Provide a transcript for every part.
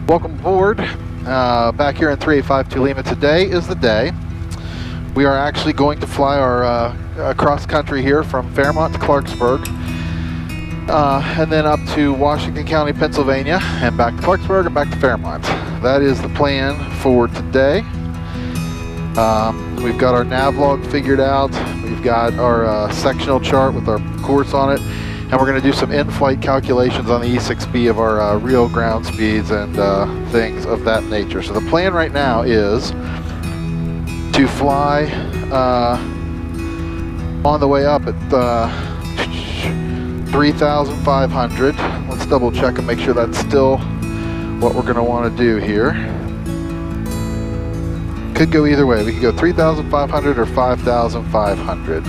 Welcome aboard. Back here in 3852 Lima. Today is the day. We are actually going to fly our cross country here from Fairmont to Clarksburg, and then up to Washington County, Pennsylvania, and back to Clarksburg and back to Fairmont. That is the plan for today. We've got our nav log figured out. We've got our sectional chart with our course on it. And we're going to do some in-flight calculations on the E6B of our real ground speeds and things of that nature. So the plan right now is to fly on the way up at 3,500. Let's double check and make sure that's still what we're going to want to do here. Could go either way. We could go 3,500 or 5,500.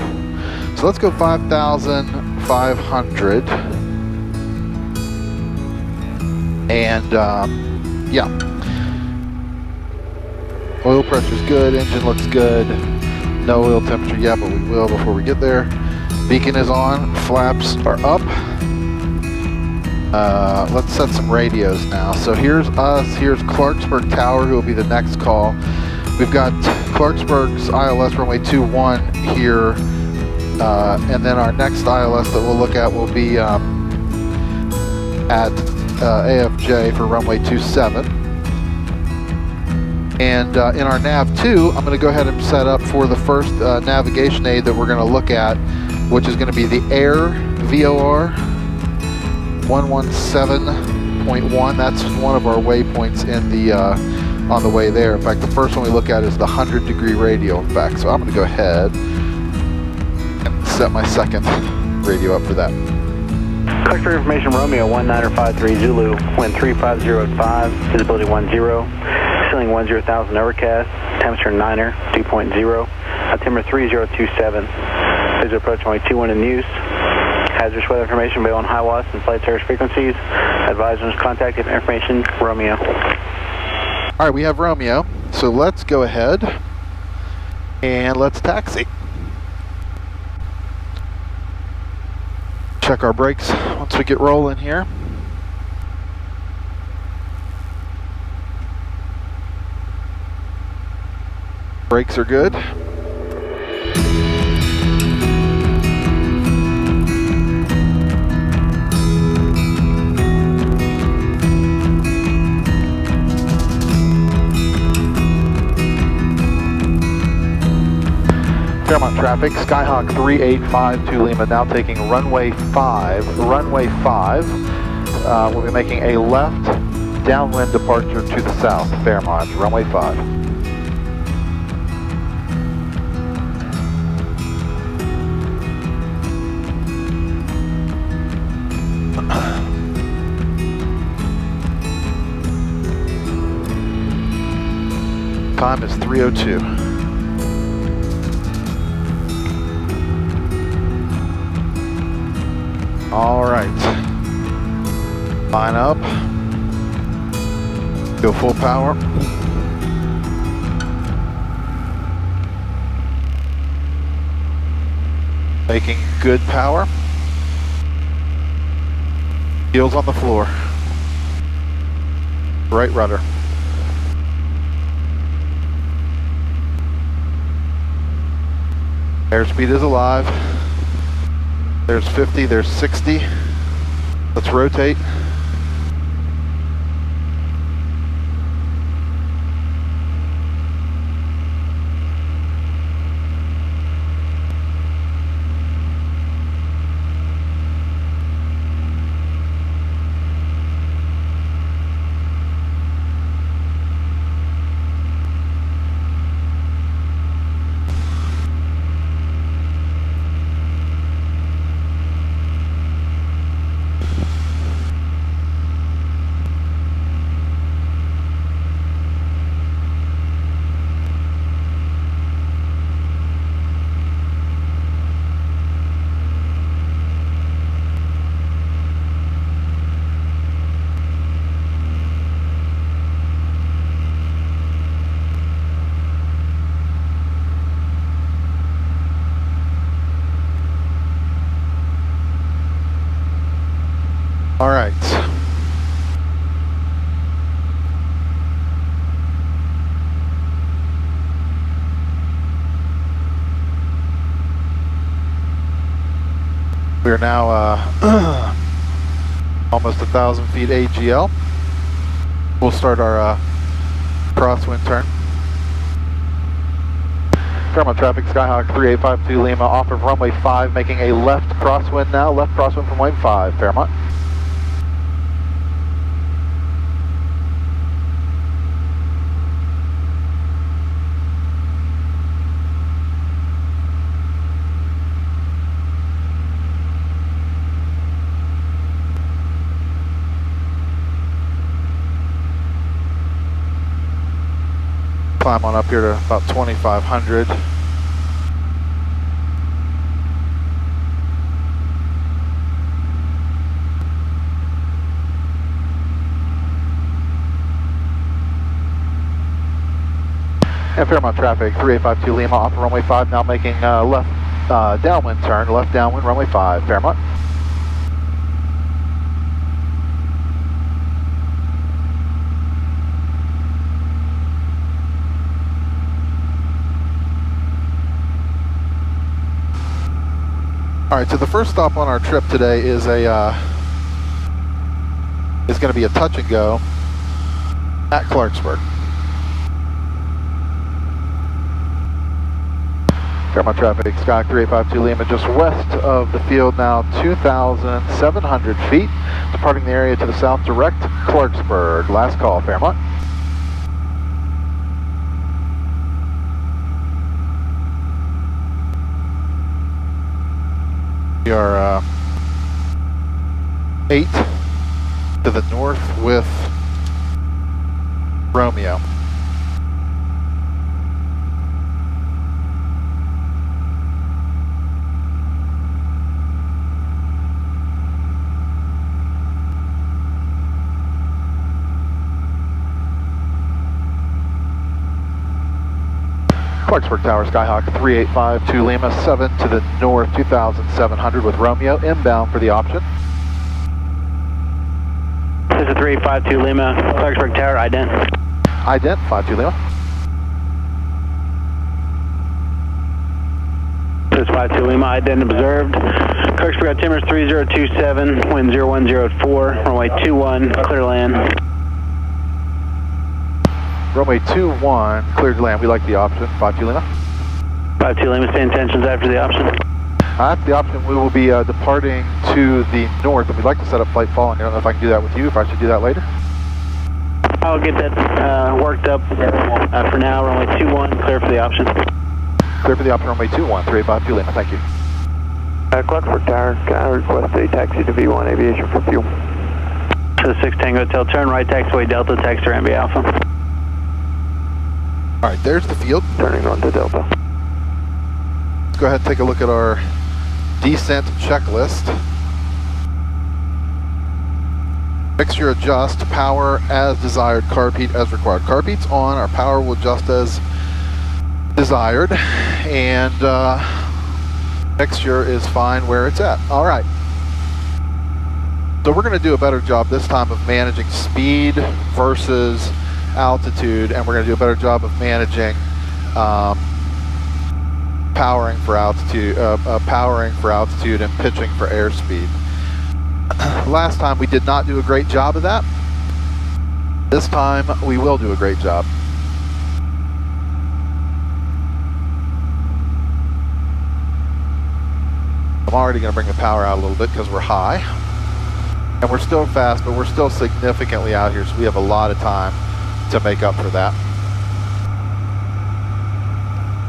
So let's go 5,500, and yeah, oil pressure's good, engine looks good, no oil temperature yet, but we will before we get there. Beacon is on, flaps are up. Let's set some radios now. So here's us, here's Clarksburg Tower, who will be the next call. We've got Clarksburg's ILS runway 21 here. And then our next ILS that we'll look at will be at AFJ for runway 27. And in our nav 2, I'm going to go ahead and set up for the first navigation aid that we're going to look at, which is going to be the Air VOR 117.1. That's one of our waypoints in the on the way there. In fact, the first one we look at is the 100-degree radial, in fact. So I'm going to go ahead set my second radio up for that. Clarksburg information, Romeo 1953 Zulu, wind 35085, visibility 10, ceiling 10,000 overcast, temperature 9er, 2.0, altimeter 3027, visual approach runway 21 in use, hazardous weather information available on high watts and flight service frequencies, advisors contact if information, Romeo. All right, we have Romeo, so let's go ahead and let's taxi. Check our brakes once we get rolling here. Brakes are good. Fairmont traffic, Skyhawk 3852 Lima, now taking runway 5. Runway 5, we'll be making a left downwind departure to the south, Fairmont, runway 5. Time is 3:02. All right, line up, go full power. Making good power. Heels on the floor. Right rudder. Airspeed is alive. There's 50, there's 60. Let's rotate. are now almost 1,000 feet AGL. We'll start our crosswind turn. Fairmont traffic, Skyhawk 3852 Lima off of runway 5, making a left crosswind now. Left crosswind from wave 5, Fairmont. Climb on up here to about 2,500. And Fairmont traffic, 3852 Lima off of runway 5, now making left downwind turn, left downwind, runway 5, Fairmont. All right, so the first stop on our trip today is going to be a touch and go at Clarksburg. Fairmont traffic, Sky 3852 Lima, just west of the field now, 2,700 feet, departing the area to the south, direct Clarksburg. Last call, Fairmont. We are 8 to the north with Romeo. Clarksburg Tower, Skyhawk 3852 Lima, 7 to the north, 2,700 with Romeo, inbound for the option. This is 3852 Lima, Clarksburg Tower, ident. Ident, 52 Lima. This is 52 Lima, ident observed. Clarksburg altimeter 3027, wind 0104, runway 21, clear land. Runway 21, cleared to land. We like the option. 52 Lima. 52 Lima, stay intentions after the option. After the option, we will be departing to the north, and we'd like to set up flight following. I don't know if I can do that with you, if I should do that later. I'll get that worked up for now. Runway 21, clear for the option. Clear for the option, runway 21, 3852 Lima. Thank you. Clarksburg Tower, can I request a taxi to V1 Aviation for fuel? To the 6 Tango Hotel, turn right taxiway Delta, taxi to Ramby Alpha. All right, there's the field. Turning on to Delta. Let's go ahead and take a look at our descent checklist. Mixture adjust, power as desired, carb heat as required. Carb heat's on, our power will adjust as desired, and mixture is fine where it's at. All right. So we're going to do a better job this time of managing speed versus altitude, and we're going to do a better job of managing powering for altitude and pitching for airspeed. Last time we did not do a great job of that. This time we will do a great job. I'm already going to bring the power out a little bit because we're high, and we're still fast, but we're still significantly out here, so we have a lot of time to make up for that.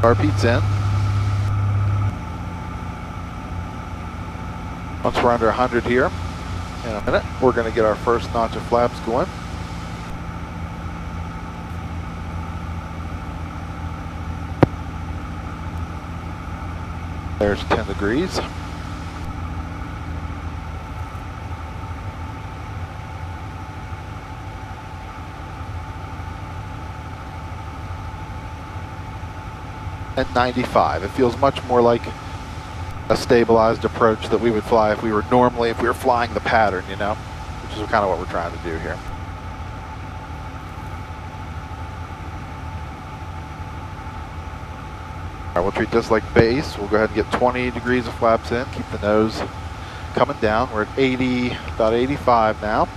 Carb heat's in. Once we're under 100 here, in a minute, we're going to get our first notch of flaps going. There's 10 degrees. And 95. It feels much more like a stabilized approach that we would fly if we were flying the pattern, you know, which is kind of what we're trying to do here. All right, we'll treat this like base. We'll go ahead and get 20 degrees of flaps in. Keep the nose coming down. We're at 80, about 85 now.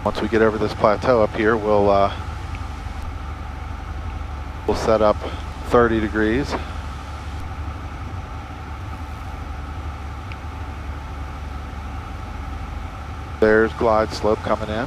Once we get over this plateau up here, we'll set up 30 degrees. There's glide slope coming in.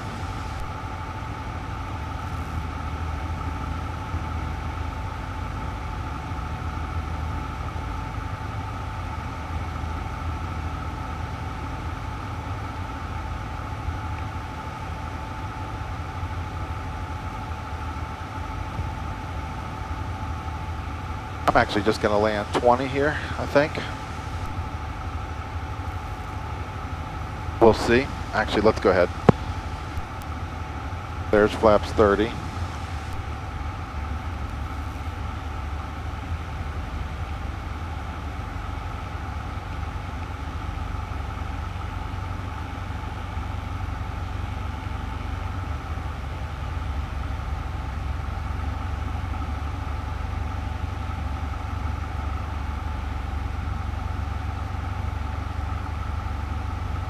I'm actually just going to land 20 here, I think. We'll see. Actually, let's go ahead. There's flaps 30.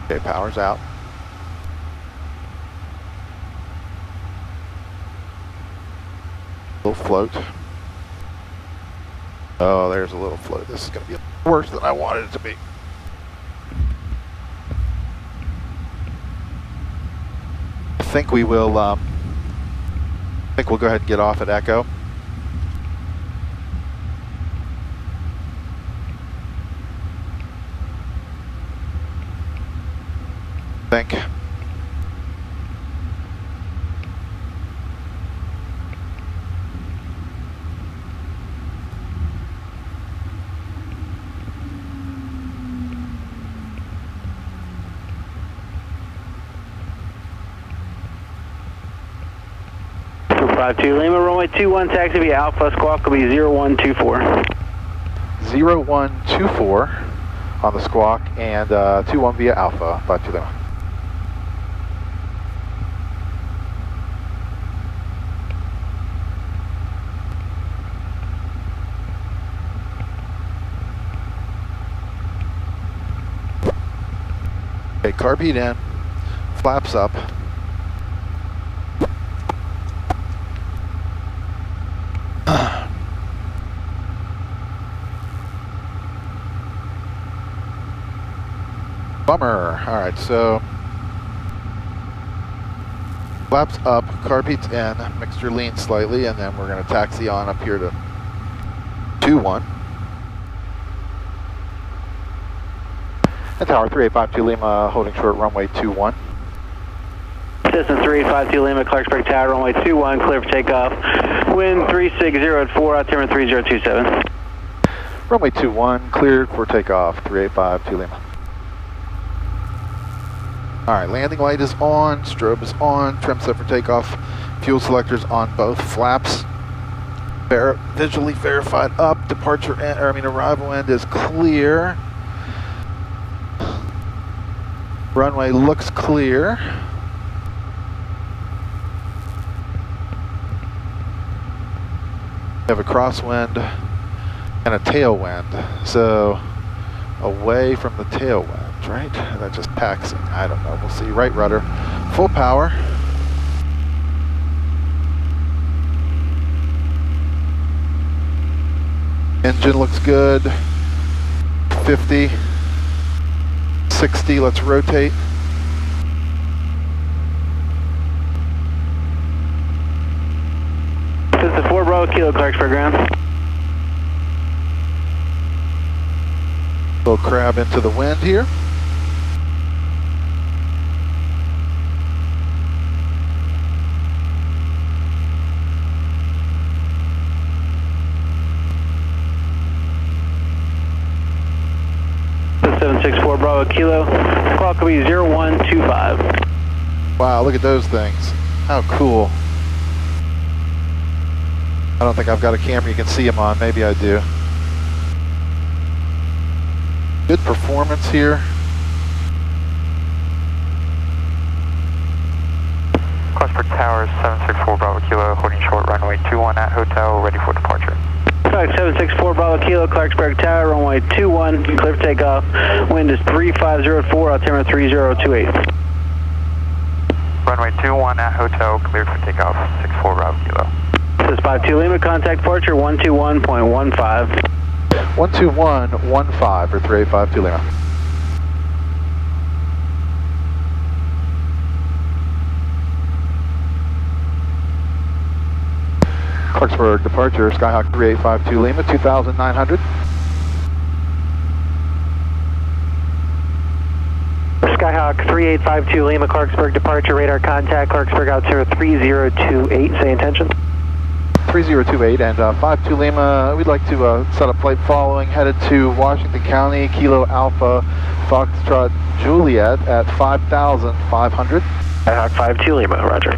Okay, power's out. Little float. Oh, there's a little float. This is going to be worse than I wanted it to be. I think we will. I think we'll go ahead and get off at Echo. Think. Lima, runway 21, taxi via Alpha, squawk will be 0124. 0124 on the squawk and 21 via Alpha, 52 Lima. Okay, carb heat in, flaps up. Bummer. All right, so flaps up, carb heats in, mixture leans slightly, and then we're going to taxi on up here to 2-1. And tower 3852 Lima, holding short, runway 21. Cessna 3852 Lima, Clarksburg Tower, runway 21, clear for takeoff. Wind 360 at 4, altimeter 3027. Runway 21, cleared for takeoff, 3852 Lima. All right, landing light is on, strobe is on, trim set for takeoff, fuel selectors on both flaps. Visually verified up, departure end, arrival end is clear. Runway looks clear. We have a crosswind and a tailwind, so away from the tailwind. Right? That just packs. I don't know. We'll see. Right rudder, full power. Engine looks good. 50, 60. Let's rotate. This is 4 Bravo Kilo, Clarksburg ground. Little crab into the wind here. This is 764 Bravo Kilo, clock will be 0125. Wow, look at those things. How cool. I don't think I've got a camera you can see them on. Maybe I do. Good performance here. Clarksburg Tower, 764 Bravo Kilo, holding short, runway 21 at hotel, ready for departure. 764 Bravo Kilo, Clarksburg Tower, runway 21, clear for takeoff. Wind is 3504, altimeter 3028. Runway 21 at hotel, cleared for takeoff, 64 Bravo Kilo. This is 52 Lima, contact departure 121.15. 12115 for 3852 Lima. Clarksburg departure, Skyhawk 3852 Lima, 2900. Skyhawk 3852 Lima, Clarksburg departure, radar contact, Clarksburg altimeter 3028, say intention. 3028 and 52 Lima, we'd like to set up flight following, headed to Washington County, Kilo Alpha, Foxtrot Juliet at 5,500. Skyhawk 52 Lima, roger.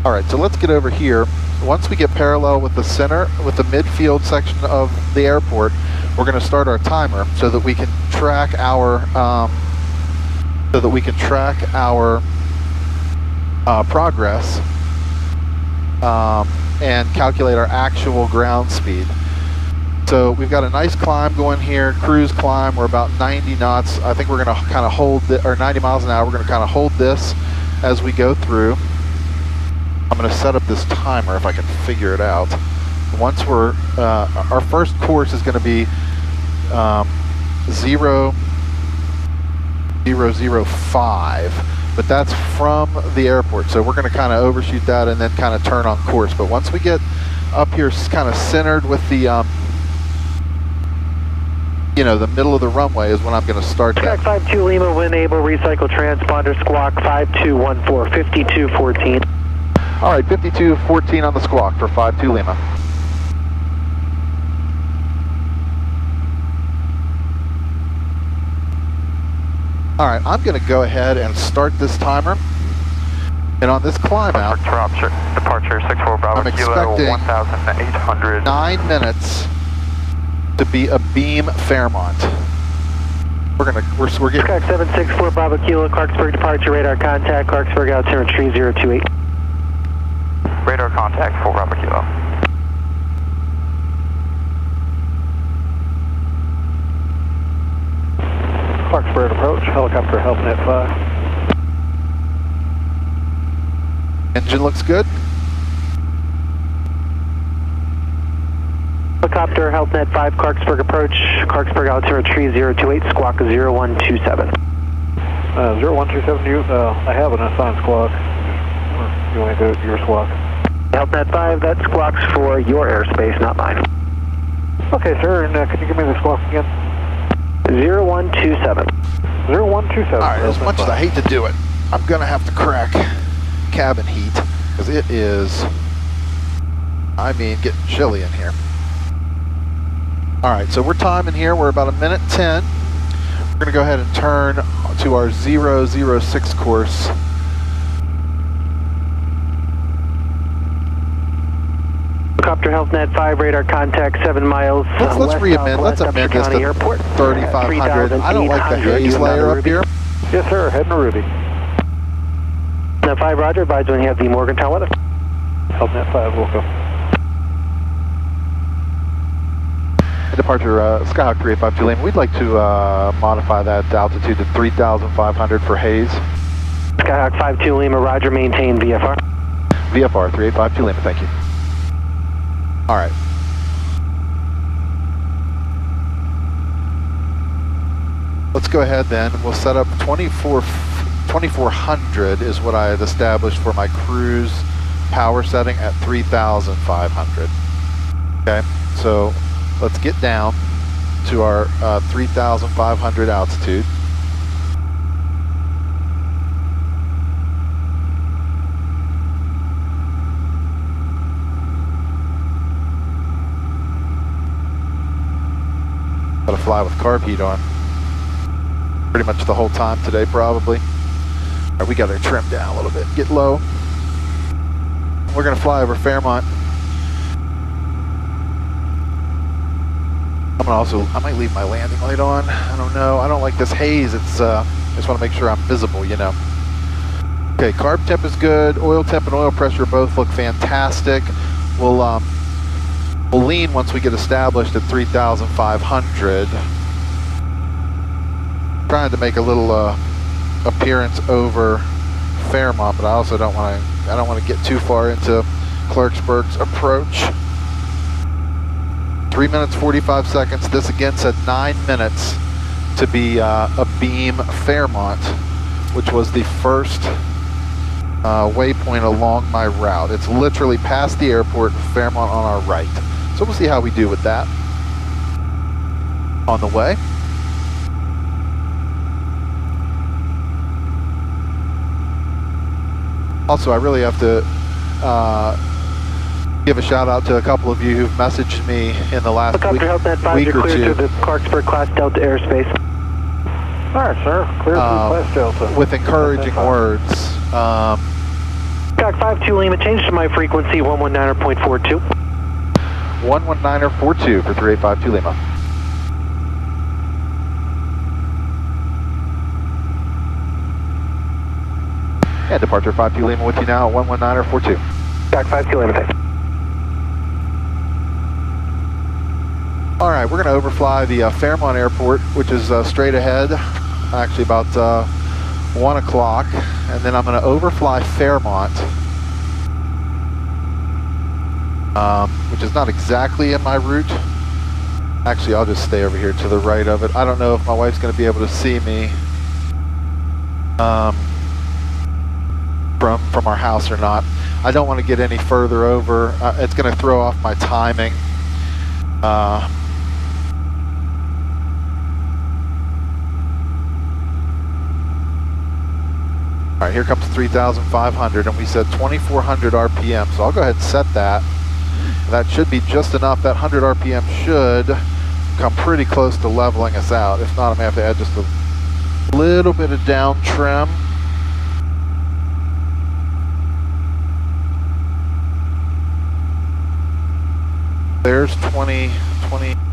All right, so let's get over here. Once we get parallel with the center, with the midfield section of the airport, we're going to start our timer so that we can track our progress and calculate our actual ground speed. So we've got a nice climb going here, cruise climb. We're about 90 knots. I think we're going to kind of hold or 90 miles an hour. We're going to kind of hold this as we go through. I'm going to set up this timer if I can figure it out. Once we're, our first course is going to be 0005, but that's from the airport. So we're going to kind of overshoot that and then kind of turn on course. But once we get up here kind of centered with the, you know, the middle of the runway is when I'm going to start that. Track 52 Lima, when able, recycle transponder, squawk 5214, 5214. All right, 5214 on the squawk for 52 Lima. All right, I'm going to go ahead and start this timer. And on this climb out, departure 64 Bravo I'm Kilo, expecting 1,800. 9 minutes to be Abeam Fairmont. We're getting Track 764 Bravo Kilo, Clarksburg departure, radar contact, Clarksburg altimeter 3028. Radar contact for Bravo Kilo. Clarksburg approach, helicopter HealthNet 5. engine looks good. Helicopter HealthNet 5, Clarksburg approach, Clarksburg altimeter 3028, squawk 0127. 0127, I have an assigned squawk. You want to do your squawk? HealthNet 5, that squawks for your airspace, not mine. Okay, sir, and can you give me the squawk again? 0127. 0127. All right, as much as I hate to do it, I'm going to have to crack cabin heat because it is, I mean, getting chilly in here. All right, so we're timing here. We're about 1:10. We're going to go ahead and turn to our 006 course. Helicopter HealthNet 5, radar contact 7 miles. Let's amend this to Airport. 3,500. I don't like the haze layer up here. Yes, sir, heading to Ruby. HealthNet 5, roger. Advise when you have the Morgantown weather. HealthNet 5, we'll go. Departure Skyhawk 3852 Lima. We'd like to modify that altitude to 3,500 for haze. Skyhawk 52 Lima, roger. Maintain VFR. VFR 3852 Lima, thank you. All right. Let's go ahead then. We'll set up 2400 is what I had established for my cruise power setting at 3,500. Okay, so let's get down to our 3,500 altitude. Gotta fly with carb heat on. Pretty much the whole time today, probably. All right, we gotta trim down a little bit, get low. We're gonna fly over Fairmont. I'm gonna also, I might leave my landing light on. I don't know. I don't like this haze. It's, I just want to make sure I'm visible, you know. Okay, carb temp is good. Oil temp and oil pressure both look fantastic. We'll lean once we get established at 3,500. Trying to make a little appearance over Fairmont, but I also don't want to get too far into Clarksburg's approach. 3 minutes 45 seconds. This again said 9 minutes to be Abeam Fairmont, which was the first waypoint along my route. It's literally past the airport, Fairmont on our right. So we'll see how we do with that on the way. Also, I really have to give a shout out to a couple of you who've messaged me in the last week or two. The Clarksburg Class Delta airspace. All right, sir. Clear through Class Delta. With encouraging words. Doc 52 Lima, change to my frequency 119.42. 119.42 for 3852 Lima. And departure 52 Lima with you now at 119.42. Doc 52 Lima, thanks. All right, we're going to overfly the Fairmont Airport, which is straight ahead, actually about 1 o'clock, and then I'm going to overfly Fairmont, which is not exactly in my route. Actually, I'll just stay over here to the right of it. I don't know if my wife's going to be able to see me from our house or not. I don't want to get any further over. It's going to throw off my timing. All right, here comes 3,500, and we said 2,400 RPM, so I'll go ahead and set that. That should be just enough. That 100 RPM should come pretty close to leveling us out. If not, I'm going to have to add just a little bit of down trim. There's 20,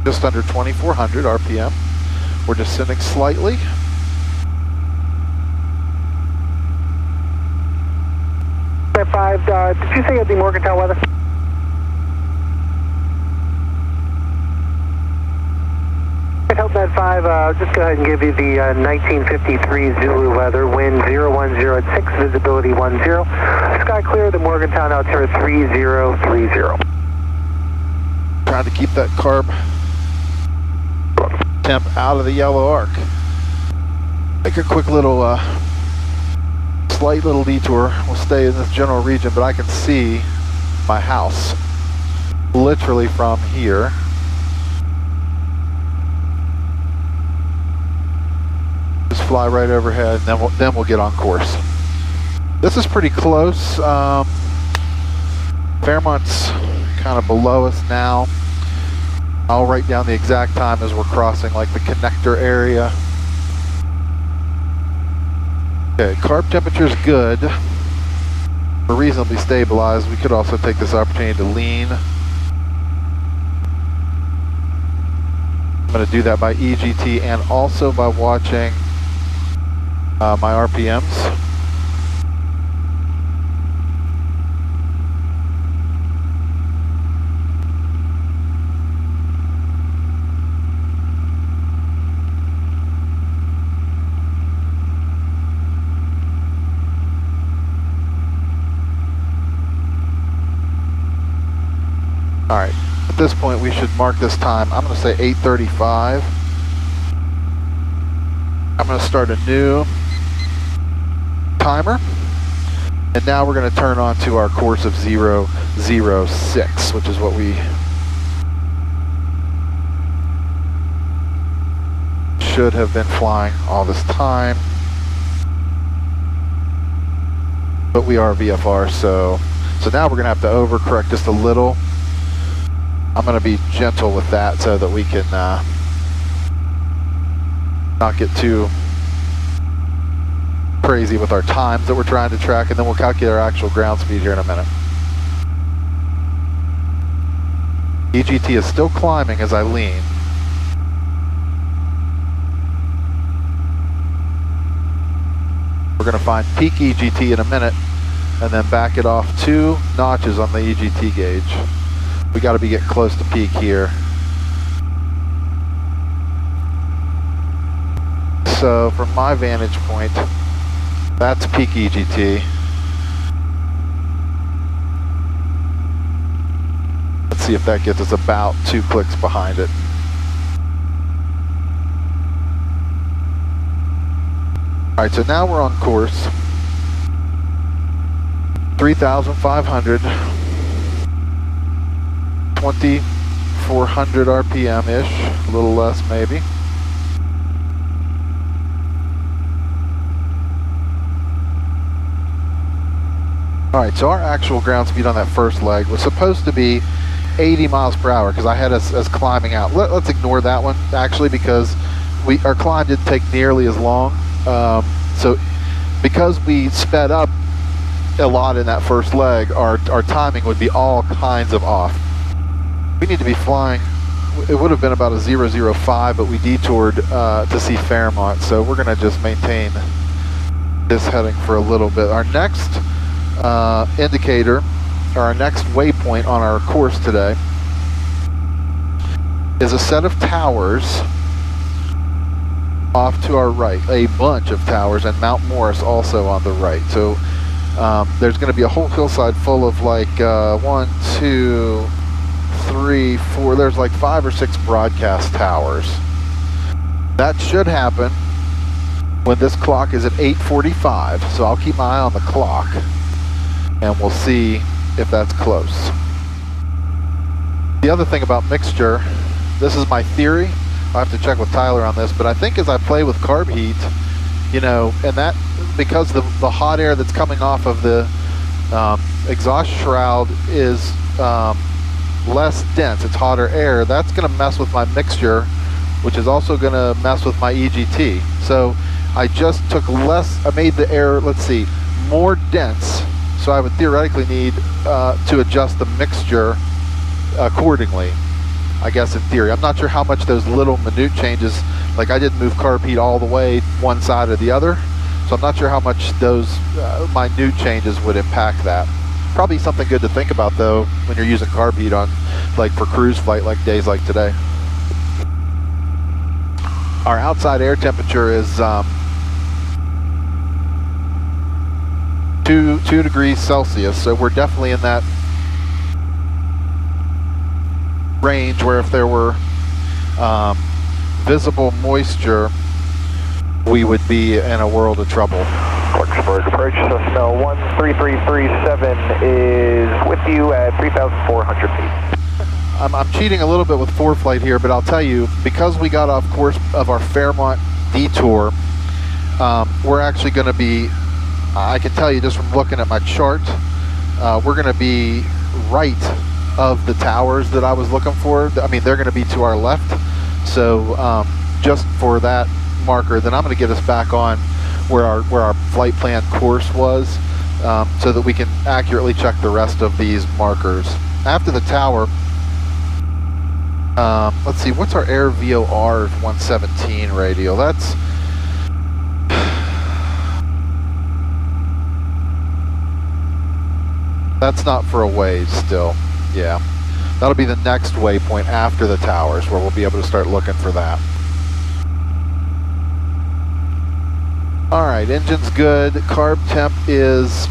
just under 2,400 RPM. We're descending slightly. That 5, did you say it'd be Morgantown weather? Hope that 5, just go ahead and give you the 1953 Zulu weather, wind 010 at 6, visibility 10. Sky clear, the Morgantown altimeter 3030. Trying to keep that carb temp out of the yellow arc. Make a quick little, slight little detour. We'll stay in this general region, but I can see my house literally from here. Just fly right overhead, and then we'll get on course. This is pretty close. Fairmont's kind of below us now. I'll write down the exact time as we're crossing like the connector area. Okay, carb temperature's good. We're reasonably stabilized. We could also take this opportunity to lean. I'm going to do that by EGT and also by watching my RPMs. All right, at this point we should mark this time. I'm going to say 8:35. I'm going to start a new timer. And now we're going to turn on to our course of 006, which is what we should have been flying all this time. But we are VFR, so now we're going to have to overcorrect just a little. I'm going to be gentle with that so that we can not get too crazy with our times that we're trying to track, and then we'll calculate our actual ground speed here in a minute. EGT is still climbing as I lean. We're going to find peak EGT in a minute and then back it off 2 notches on the EGT gauge. We got to be getting close to peak here. So from my vantage point, that's peak EGT. Let's see if that gets us about 2 clicks behind it. All right, so now we're on course. 3,500, 2,400 RPM-ish, a little less maybe. All right, so our actual ground speed on that first leg was supposed to be 80 miles per hour because I had us as climbing out. Let's ignore that one actually because our climb didn't take nearly as long. So because we sped up a lot in that first leg, our timing would be all kinds of off. We need to be flying, it would have been about a 005, but we detoured to see Fairmont, so we're going to just maintain this heading for a little bit. Our next indicator, or our next waypoint on our course today, is a set of towers off to our right, a bunch of towers, and Mount Morris also on the right. So there's going to be a whole hillside full of like 1, 2, 3, 4, there's like 5 or 6 broadcast towers. That should happen when this clock is at 8:45, so I'll keep my eye on the clock and we'll see if that's close. The other thing about mixture, this is my theory, I'll have to check with Tyler on this, but I think as I play with carb heat, you know, and that, because the hot air that's coming off of the exhaust shroud is less dense, it's hotter air, that's going to mess with my mixture, which is also going to mess with my EGT. So I just took less, I made the air, let's see, more dense, so I would theoretically need to adjust the mixture accordingly, I guess in theory. I'm not sure how much those little minute changes, like I didn't move carb heat all the way one side or the other, so I'm not sure how much those minute changes would impact that. Probably something good to think about though when you're using carb heat on, like for cruise flight, like days like today. Our outside air temperature is 2 degrees Celsius, so we're definitely in that range where if there were visible moisture, we would be in a world of trouble. Clarksburg approach, Cessna 13337 is with you at 3,400 feet. I'm cheating a little bit with ForeFlight here, but I'll tell you, because we got off course of our Fairmont detour, we're actually going to be, I can tell you just from looking at my chart, we're going to be right of the towers that I was looking for. I mean, they're going to be to our left. So just for that marker, then I'm going to get us back on where our flight plan course was, so that we can accurately check the rest of these markers. After the tower, let's see, what's our Air VOR 117 radial? That's not for a ways still. Yeah, that'll be the next waypoint after the towers where we'll be able to start looking for that. All right, engine's good. Carb temp is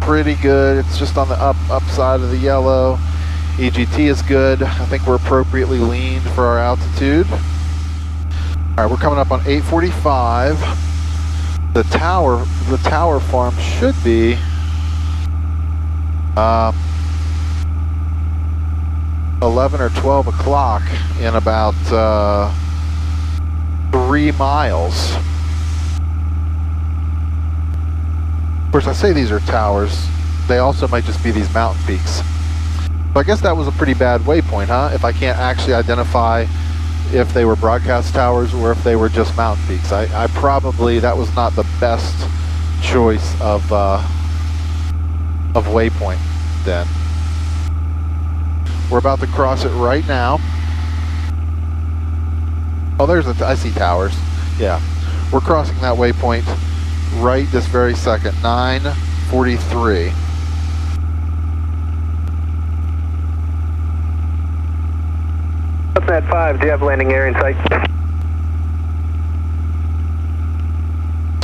pretty good. It's just on the up side of the yellow. EGT is good. I think we're appropriately leaned for our altitude. All right, we're coming up on 8:45. The tower farm should be 11 or 12 o'clock in about 3 miles. Of course, I say these are towers. They also might just be these mountain peaks. So I guess that was a pretty bad waypoint, huh? If I can't actually identify if they were broadcast towers or if they were just mountain peaks. I probably, that was not the best choice of waypoint then. We're about to cross it right now. Oh, I see towers. Yeah, we're crossing that waypoint right this very second, 9:43. Cessna 5, do you have landing area in sight?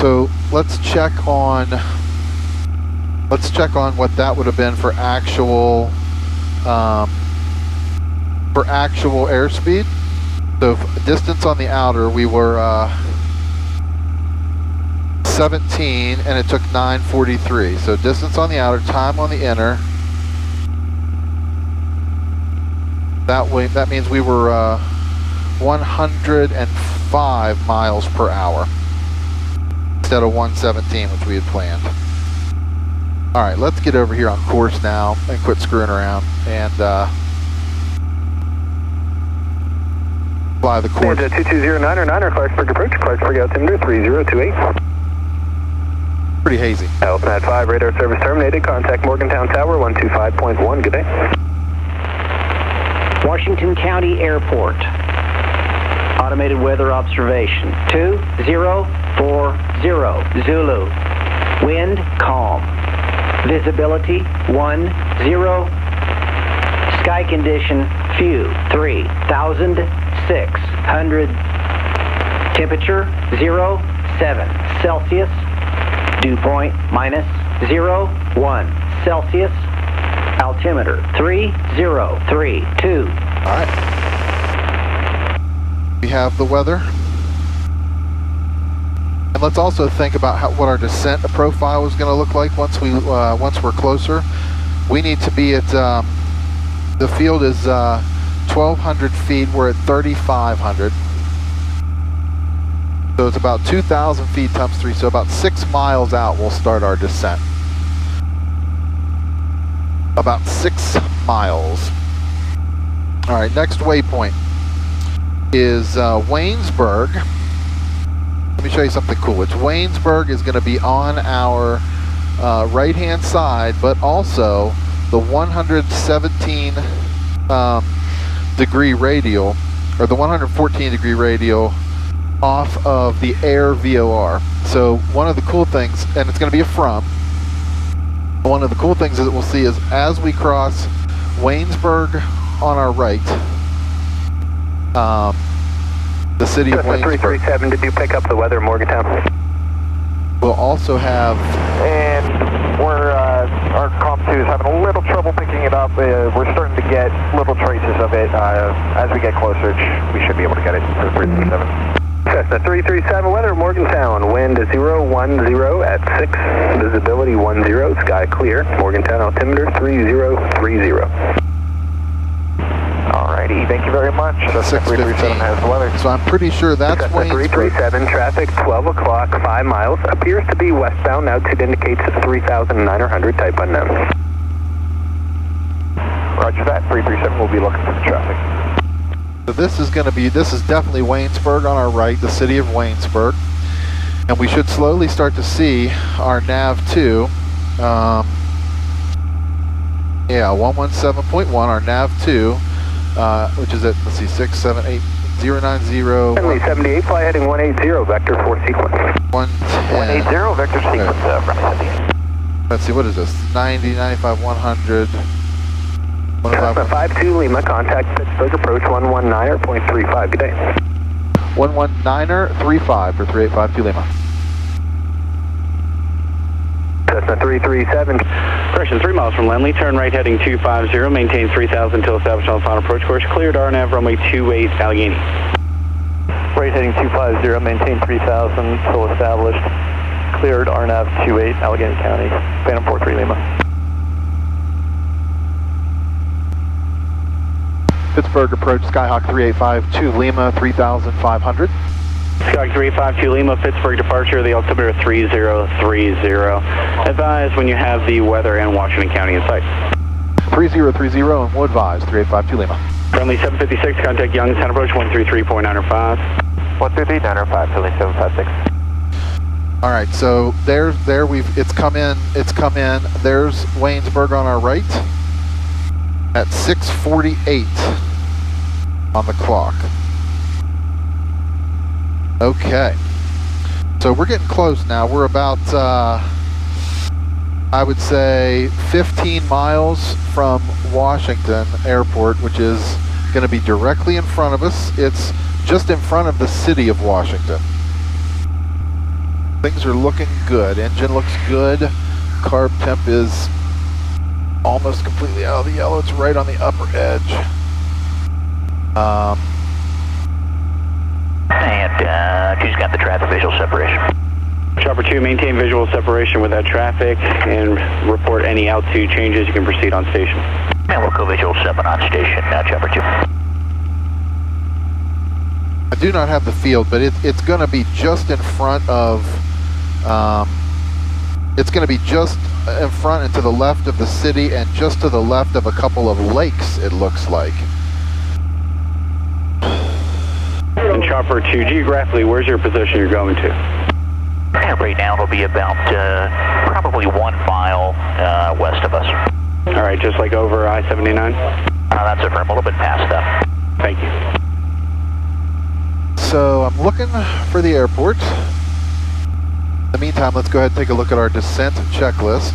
So let's check on what that would have been for actual airspeed. So distance on the outer, we were 17 and it took 9:43. So distance on the outer, time on the inner. That means we were 105 miles per hour instead of 117, which we had planned. All right, let's get over here on course now and quit screwing around and fly the course. 2209er, Clarksburg approach, Clarksburg altimeter 3028. Pretty hazy. Alpha 5, radar service terminated. Contact Morgantown Tower 125.1. Good day. Washington County Airport. Automated weather observation. 2040 Zulu. Wind calm. Visibility 10. Sky condition few 3,600. Temperature 07 Celsius. Dew point -01 Celsius. Altimeter 3032. All right. We have the weather. And let's also think about what our descent profile is going to look like once we're closer. We need to be at the field is 1,200 feet. We're at 3,500. So it's about 2,000 feet times 3. So about 6 miles out, we'll start our descent. About 6 miles. All right, next waypoint is Waynesburg. Let me show you something cool. It's Waynesburg is going to be on our right-hand side, but also the 117 degree radial, or the 114 degree radial off of the air VOR. So one of the cool things, and it's going to be a from, one of the cool things that we'll see is as we cross Waynesburg on our right, the city of Waynesburg. 337, did you pick up the weather in Morgantown? We'll also have... And we're, our Comp 2 is having a little trouble picking it up. We're starting to get little traces of it. As we get closer, we should be able to get it for 337. Cessna 337, weather in Morgantown. Wind 010 at 6, visibility 10, sky clear. Morgantown altimeter 3030. Alrighty, thank you very much. Cessna 337 has the weather. So I'm pretty sure that's Cessna 337, traffic 12 o'clock, 5 miles. Appears to be westbound, altitude indicates 3,900, type unknown. Roger that, 337 will be looking for the traffic. So this is definitely Waynesburg on our right, the city of Waynesburg. And we should slowly start to see our nav2. Yeah, 117.1, our nav2, which is at, let's see, 678-090. Friendly 78, fly heading 180, vector 4 sequence. 110. 180, vector sequence, Let's see, what is this? 90, 95, 100. Cessna 52 Lima, contact Pittsburgh, approach 119er, 0.35, good day. 119er, 35 for 3852 Lima. Cessna 337. Correction, 3 miles from Lenley, turn right heading 250, maintain 3000 until established on final approach course, cleared RNAV runway 28 Allegheny. Right heading 250, maintain 3000 until established, cleared RNAV 28 Allegheny County, Phantom 43 Lima. Pittsburgh approach Skyhawk 3852 Lima 3500. Skyhawk 352 Lima, Pittsburgh departure, the altimeter 3030. Advise when you have the weather and Washington County in sight. 3030 and will advise 3852 Lima. Friendly 756, contact Youngstown approach 133.905. 133.905, Philly 756. All right, so it's come in. There's Waynesburg on our right at 6:48 on the clock. Okay, so So we're getting close now. We're about, I would say, 15 miles from Washington Airport, which is going to be directly in front of us. It's just in front of the city of Washington. Things are looking good. Engine looks good. Carb temp is almost completely out of the yellow. It's right on the upper edge. Who's got the traffic visual separation? Chopper 2, maintain visual separation with that traffic and report any altitude changes. You can proceed on station. And we'll go visual 7 on station, Chopper 2. I do not have the field, but it's going to be just in front of, it's going to be just in front and to the left of the city and just to the left of a couple of lakes, it looks like. And Chopper 2, geographically, where's your position you're going to? Right now it'll be about probably 1 mile west of us. All right, just like over I-79? That's a firm, a little bit past that. Thank you. So I'm looking for the airport. In the meantime, let's go ahead and take a look at our descent checklist.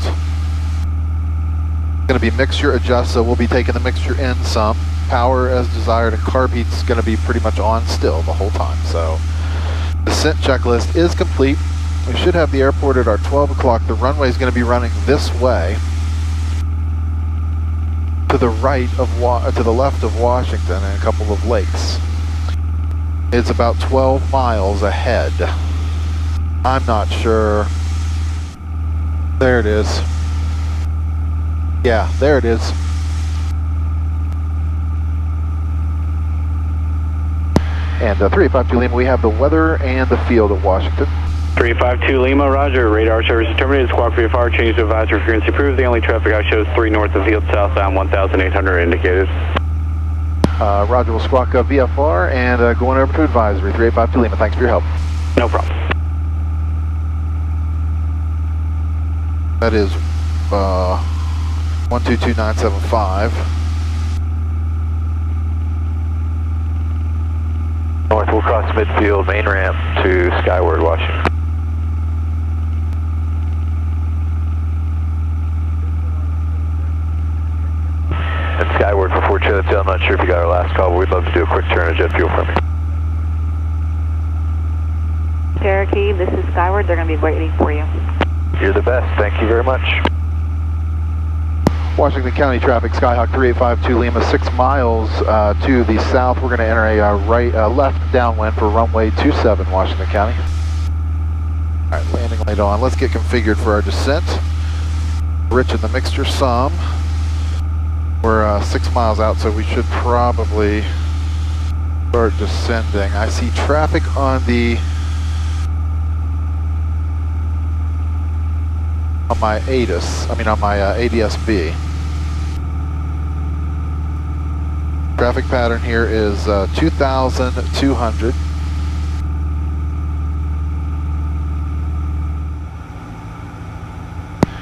It's going to be mixture adjust, so we'll be taking the mixture in some. Power as desired, and carb heat's going to be pretty much on still the whole time. So descent checklist is complete. We should have the airport at our 12 o'clock. The runway is going to be running this way, to the right of to the left of Washington and a couple of lakes. It's about 12 miles ahead. I'm not sure. There it is. Yeah, there it is. And 352 Lima, we have the weather and the field of Washington. 352 Lima, roger. Radar service is terminated. Squawk VFR, change to advisory frequency approved. The only traffic I show is 3 north of field, southbound 1,800 indicated. Roger, we'll squawk VFR and going over to advisory. 352 Lima, thanks for your help. No problem. That is 122975. North, we'll cross midfield, main ramp to Skyward, Washington. And Skyward for 4 I'm not sure if you got our last call, but we'd love to do a quick turn of jet fuel from you. Cherokee, this is Skyward. They're going to be waiting for you. You're the best. Thank you very much. Washington County traffic, Skyhawk 3852 Lima, 6 miles to the south. We're going to enter a left downwind for runway 27, Washington County. All right, landing light on. Let's get configured for our descent. Rich in the mixture some. We're 6 miles out, so we should probably start descending. I see traffic on my ATIS, on my ADS-B. Traffic pattern here is 2,200.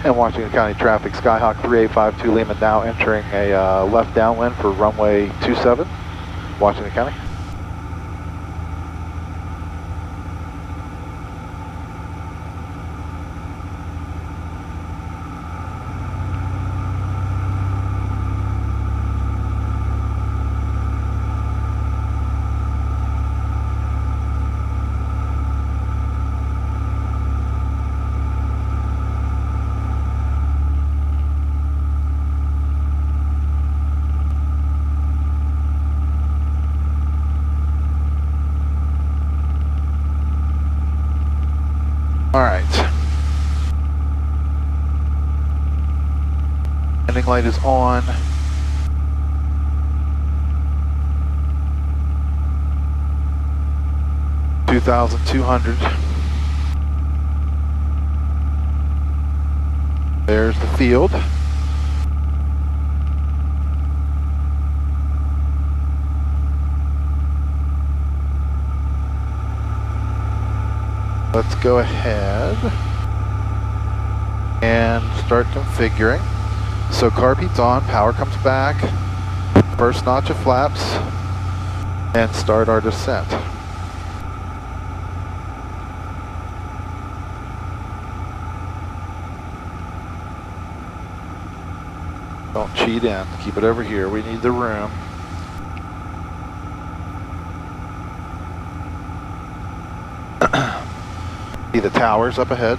And Washington County traffic, Skyhawk 3852 Lima now entering a left downwind for runway 27, Washington County. All right. Landing light is on. $2,200. There's the field. Let's go ahead and start configuring. So carb heat's on, power comes back, first notch of flaps, and start our descent. Don't cheat in. Keep it over here. We need the room. See the towers up ahead.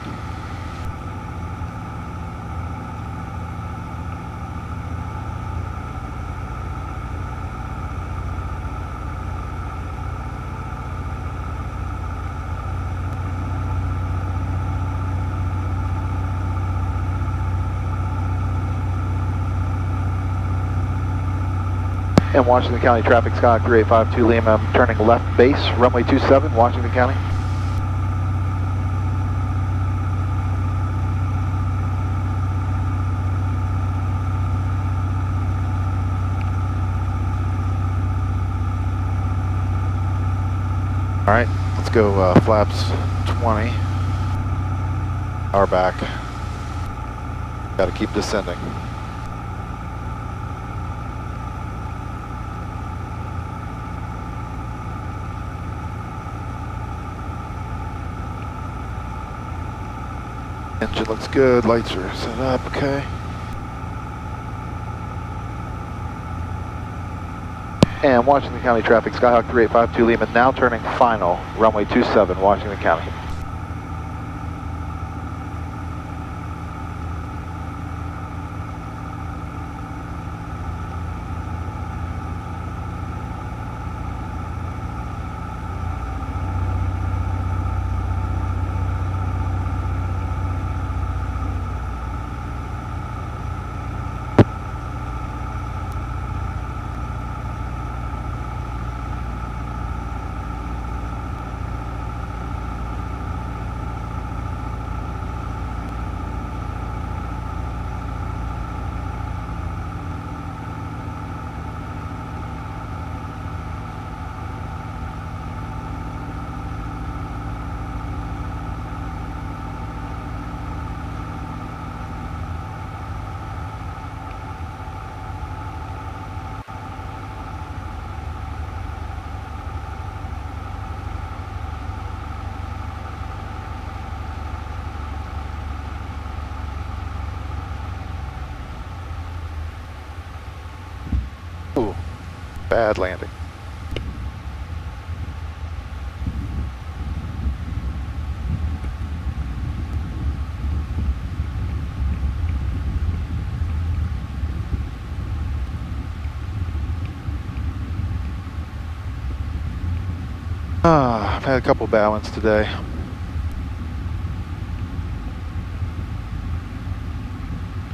And Washington County traffic, Sky 3852 Lima, I'm turning left base, runway 27, Washington County. All right, let's go flaps 20. Power back. Got to keep descending. Engine looks good, lights are set up, okay. And Washington County traffic, Skyhawk 3852 Lima, now turning final, runway 27, Washington County. Ooh, bad landing. I've had a couple bad ones today.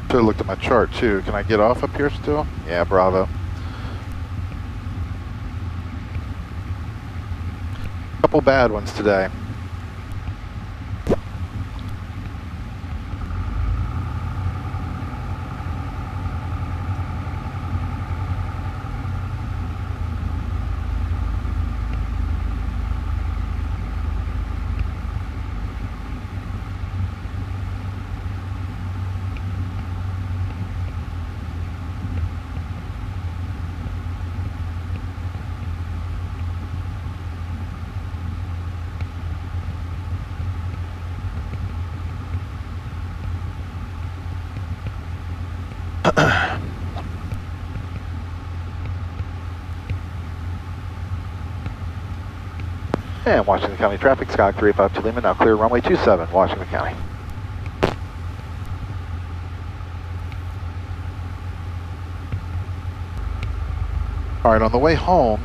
Should have looked at my chart too. Can I get off up here still? Yeah, bravo. Couple bad ones today. And Washington County traffic, Sky 352 Lima, now clear runway 27, Washington County. All right, on the way home,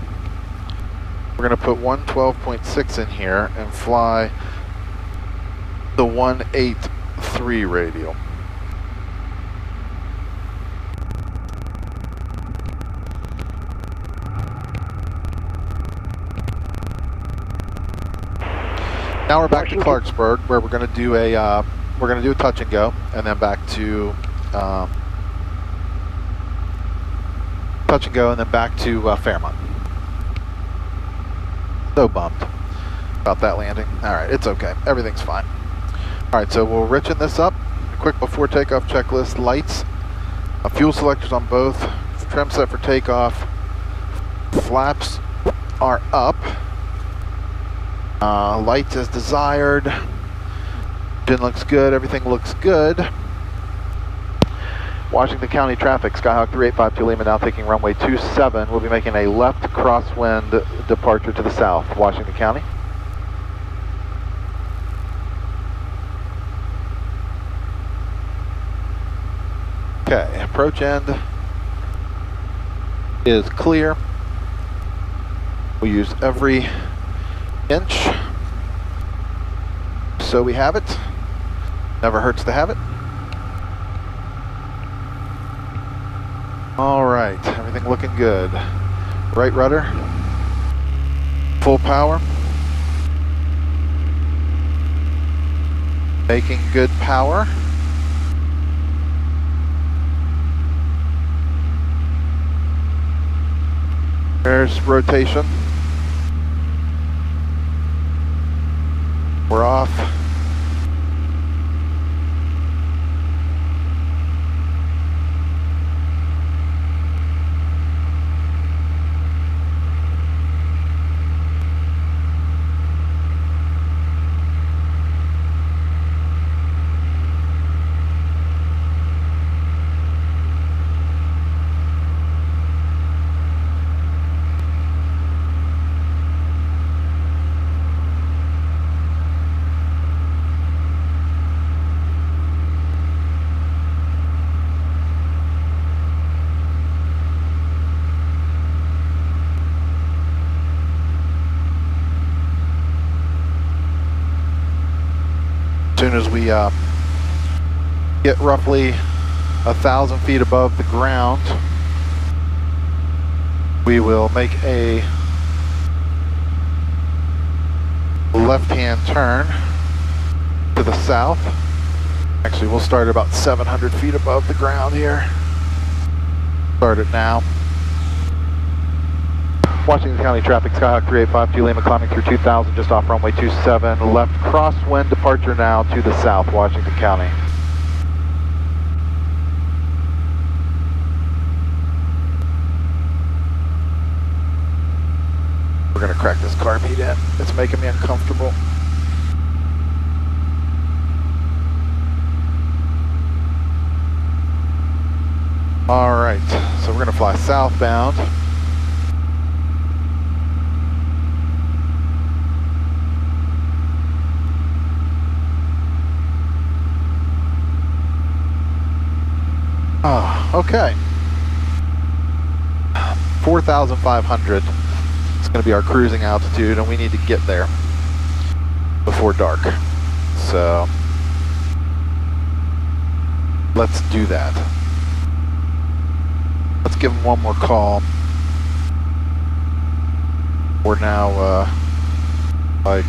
we're going to put 112.6 in here and fly the 183 radial. Now we're back to Clarksburg, where we're going to do a touch and go, and then back to touch and go, and then back to Fairmont. So bummed about that landing. All right, it's okay. Everything's fine. All right, so we'll richen this up. Quick before takeoff checklist: lights, fuel selectors on both, trim set for takeoff. Flaps are up. Lights as desired. Engine looks good. Everything looks good. Washington County traffic, Skyhawk 3852 Lima now taking runway 27. We'll be making a left crosswind departure to the south, Washington County. Okay, approach end is clear. We'll use every inch so we have it. Never hurts to have it. All right, everything looking good. Right rudder, full power. Making good power. There's rotation. We're off. As soon as we get roughly 1,000 feet above the ground, we will make a left-hand turn to the south. Actually, we'll start about 700 feet above the ground here. Start it now. Washington County traffic, Skyhawk 3852 Lima climbing through 2000 just off runway 27. Left crosswind departure now to the south, Washington County. We're going to crack this carb heat in. It's making me uncomfortable. All right, so we're going to fly southbound. Okay. 4,500 is going to be our cruising altitude, and we need to get there before dark. So let's do that. Let's give them one more call. We're now like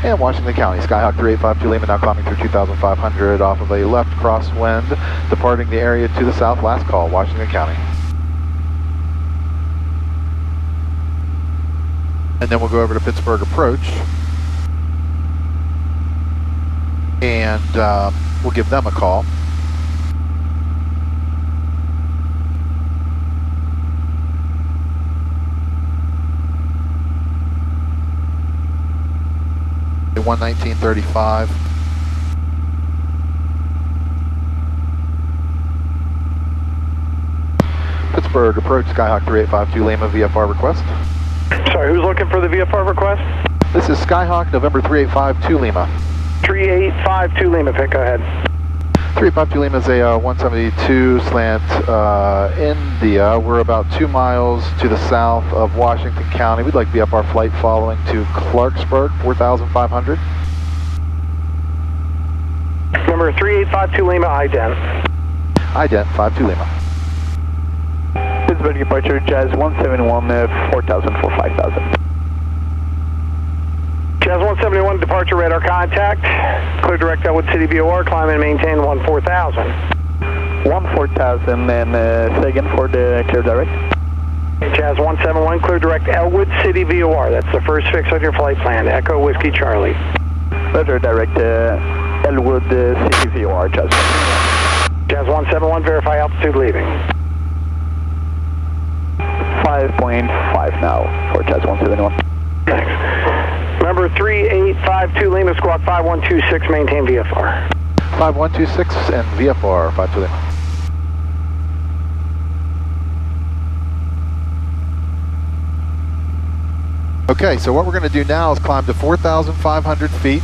and Washington County, Skyhawk 3852 Lima now climbing through 2,500 off of a left crosswind, departing the area to the south. Last call, Washington County. And then we'll go over to Pittsburgh approach, and we'll give them a call. The 119.35. Pittsburgh approach, Skyhawk 3852 Lima, VFR request. Sorry, who's looking for the VFR request? This is Skyhawk, November 3852 Lima. 3852 Lima, pick, go ahead. 352 Lima is a 172 slant India. We're about 2 miles to the south of Washington County. We'd like to be up our flight following to Clarksburg, 4,500. Number 3852 Lima, ident. Ident, 52 Lima. Pittsburgh departure, Jazz 171, 4,000 for 5,000. Jazz 171, departure radar contact. Clear direct Elwood City VOR, climb and maintain 14,000. 14,000, and say again for the clear direct. Jazz 171, clear direct Elwood City VOR. That's the first fix on your flight plan. Echo Whiskey Charlie. Roger, direct Elwood City VOR, Jazz. Jazz 171, verify altitude leaving. 5.5 now for Jazz 171. Thanks. Number 3852 Lima, squawk 5126, maintain VFR. 5126 and VFR 52 Lima. Okay, so what we're going to do now is climb to 4,500 feet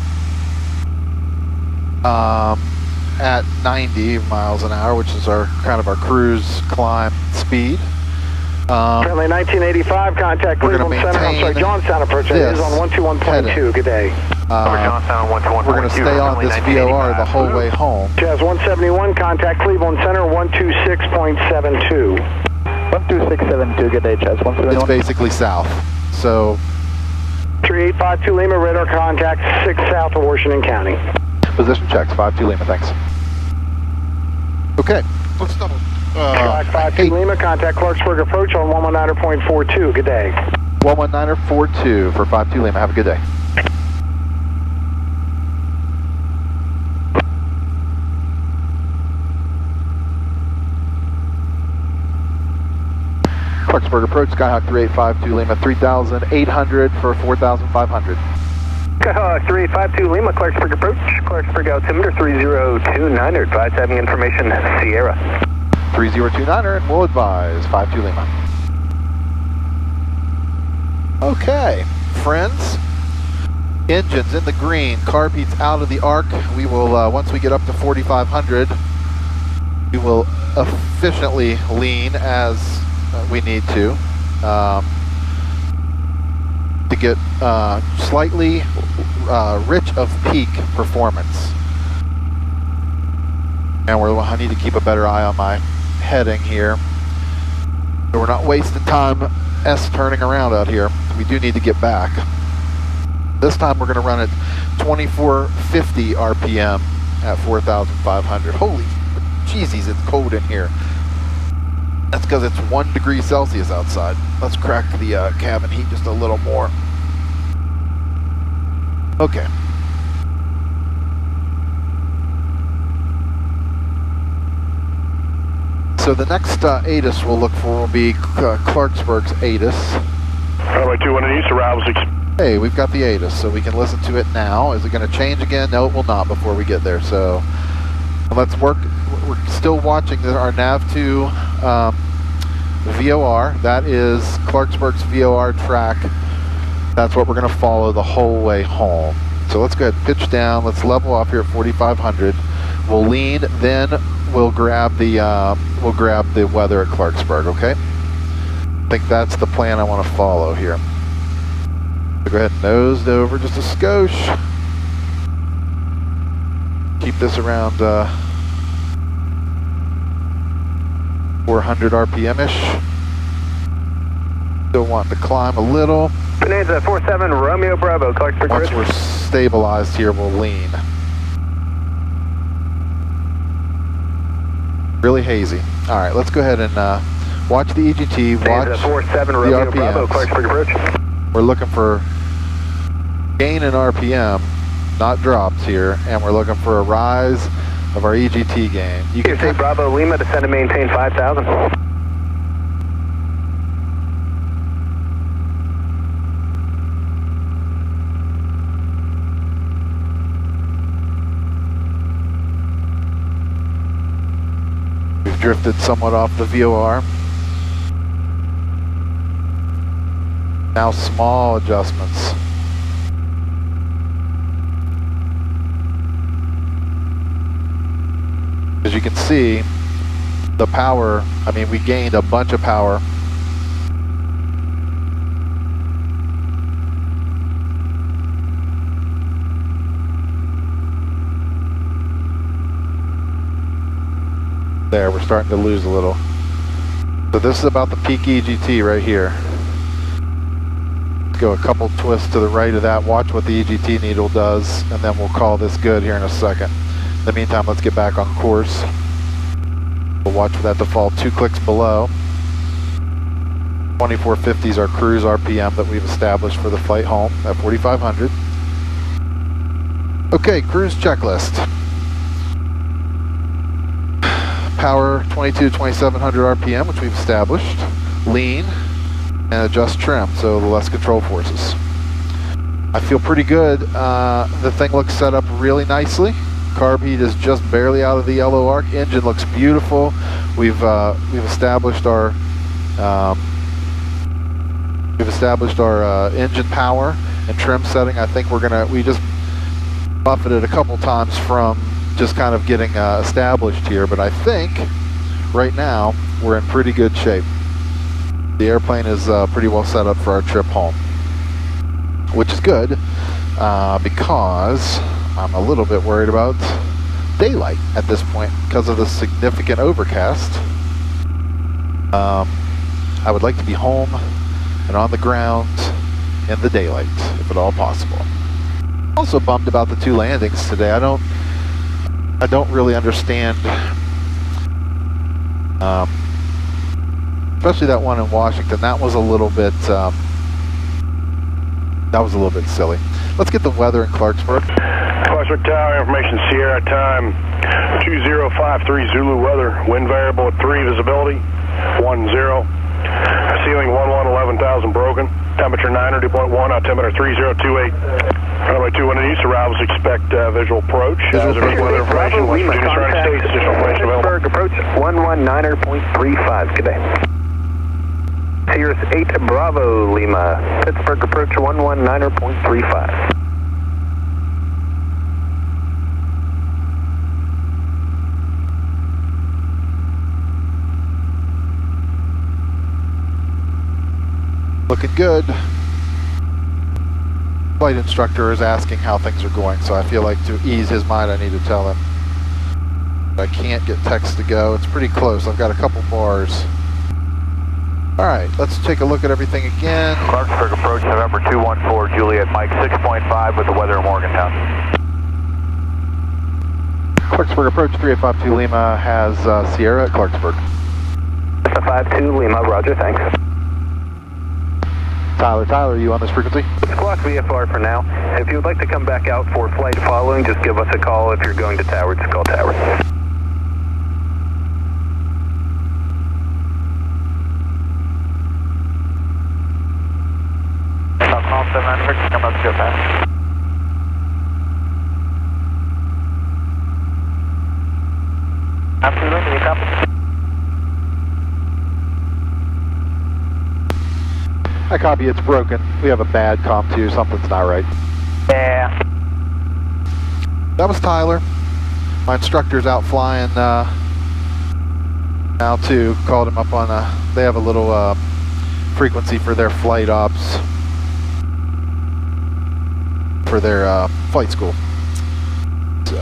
at 90 miles an hour, which is our kind of our cruise climb speed. Friendly 1985, contact Cleveland Center. I'm sorry, Johnstown approach. It is on 121.2. Good day. Johnstown 121.2. We're going to stay on this VOR the whole way home. Jazz 171, contact Cleveland Center 126.72. 12672, good day, Chaz. 171. It's basically south. So 3852 Lima, radar contact 6 south of Washington County. position checks, 52 Lima, thanks. Okay, let's double. 52 Lima, contact Clarksburg approach on 119.42. Good day. 119.42 for 52 Lima. Have a good day. Clarksburg approach, Skyhawk 3852 Lima, 3,800 for 4,500. Skyhawk 3852 Lima, Clarksburg approach, Clarksburg altimeter 3029er, advise having information Sierra. 3029er, and we'll advise 52 Lima. Okay, friends, engines in the green, carb heat's out of the arc. We will, once we get up to 4,500, we will efficiently lean as we need to get slightly rich of peak performance. And I need to keep a better eye on my heading here, so we're not wasting time S-turning around out here. We do need to get back. This time we're going to run at 2450 RPM at 4,500. Holy jeezies, it's cold in here. That's because it's 1 degree Celsius outside. Let's crack the cabin heat just a little more. Okay. So the next ATIS we'll look for will be Clarksburg's ATIS. Runway 21 east, arrival 6. Hey, we've got the ATIS, so we can listen to it now. Is it going to change again? No, it will not before we get there. So let's work. We're still watching our NAV2 VOR. That is Clarksburg's VOR track. That's what we're going to follow the whole way home. So let's go ahead and pitch down. Let's level off here at 4,500. We'll lean, then we'll grab the weather at Clarksburg. Okay. I think that's the plan I want to follow here. So go ahead and nose over just a skosh. Keep this around 400 RPM-ish. Still want to climb a little. Bonanza 47 Romeo Bravo, Clarksburg. Once we're stabilized here, we'll lean. Really hazy. All right, let's go ahead and watch the EGT, watch 47 the Romeo RPMs. Bravo, Clarksburg approach. We're looking for gain in RPM, not drops here, and we're looking for a rise of our EGT gain. You can say Bravo Lima, descend and maintain 5,000. We've drifted somewhat off the VOR. Now small adjustments. As you can see, the power, I mean, we gained a bunch of power. There, we're starting to lose a little. So this is about the peak EGT right here. Let's go a couple twists to the right of that, watch what the EGT needle does, and then we'll call this good here in a second. In the meantime, let's get back on course. We'll watch for that to fall 2 clicks below. 2450 is our cruise RPM that we've established for the flight home at 4,500. Okay, cruise checklist. Power 22 to 2,700 RPM, which we've established. Lean and adjust trim, so the less control forces. I feel pretty good. The thing looks set up really nicely. Carb heat is just barely out of the yellow arc. Engine looks beautiful. We've established our engine power and trim setting. I think we just buffeted a couple times from just kind of getting established here, but I think right now we're in pretty good shape. The airplane is pretty well set up for our trip home, which is good because I'm a little bit worried about daylight at this point because of the significant overcast. I would like to be home and on the ground in the daylight, if at all possible. Also bummed about the 2 landings today. I don't really understand, especially that one in Washington. That was a little bit silly. Let's get the weather in Clarksburg. Clarksburg Tower, information Sierra, time 2053 Zulu weather, wind variable at 3, visibility 10, ceiling 11,000 broken, temperature 9 dew.1, altimeter 3028. Runway 21 east, arrivals expect visual approach. As of weather information, West Virginia surrounding states, additional information available. Pittsburgh approach 119.35, good day. Sirius 8 Bravo Lima, Pittsburgh approach 119.35. Looking good. Flight instructor is asking how things are going, so I feel like to ease his mind I need to tell him. I can't get text to go. It's pretty close. I've got a couple bars. Alright, let's take a look at everything again. Clarksburg approach November 214 Juliet Mike 6.5 with the weather in Morgantown. Clarksburg approach 3852 Lima has Sierra at Clarksburg. Cessna 52 Lima, roger, thanks. Tyler, are you on this frequency? Squawk VFR for now. If you would like to come back out for flight following, just give us a call. If you're going to Tower, just call Tower. Come up to your pass. Absolutely, can you copy? I copy, it's broken. We have a bad comm too, something's not right. Yeah. That was Tyler. My instructor's out flying now too. Called him up on they have a little frequency for their flight ops, for their flight school. So,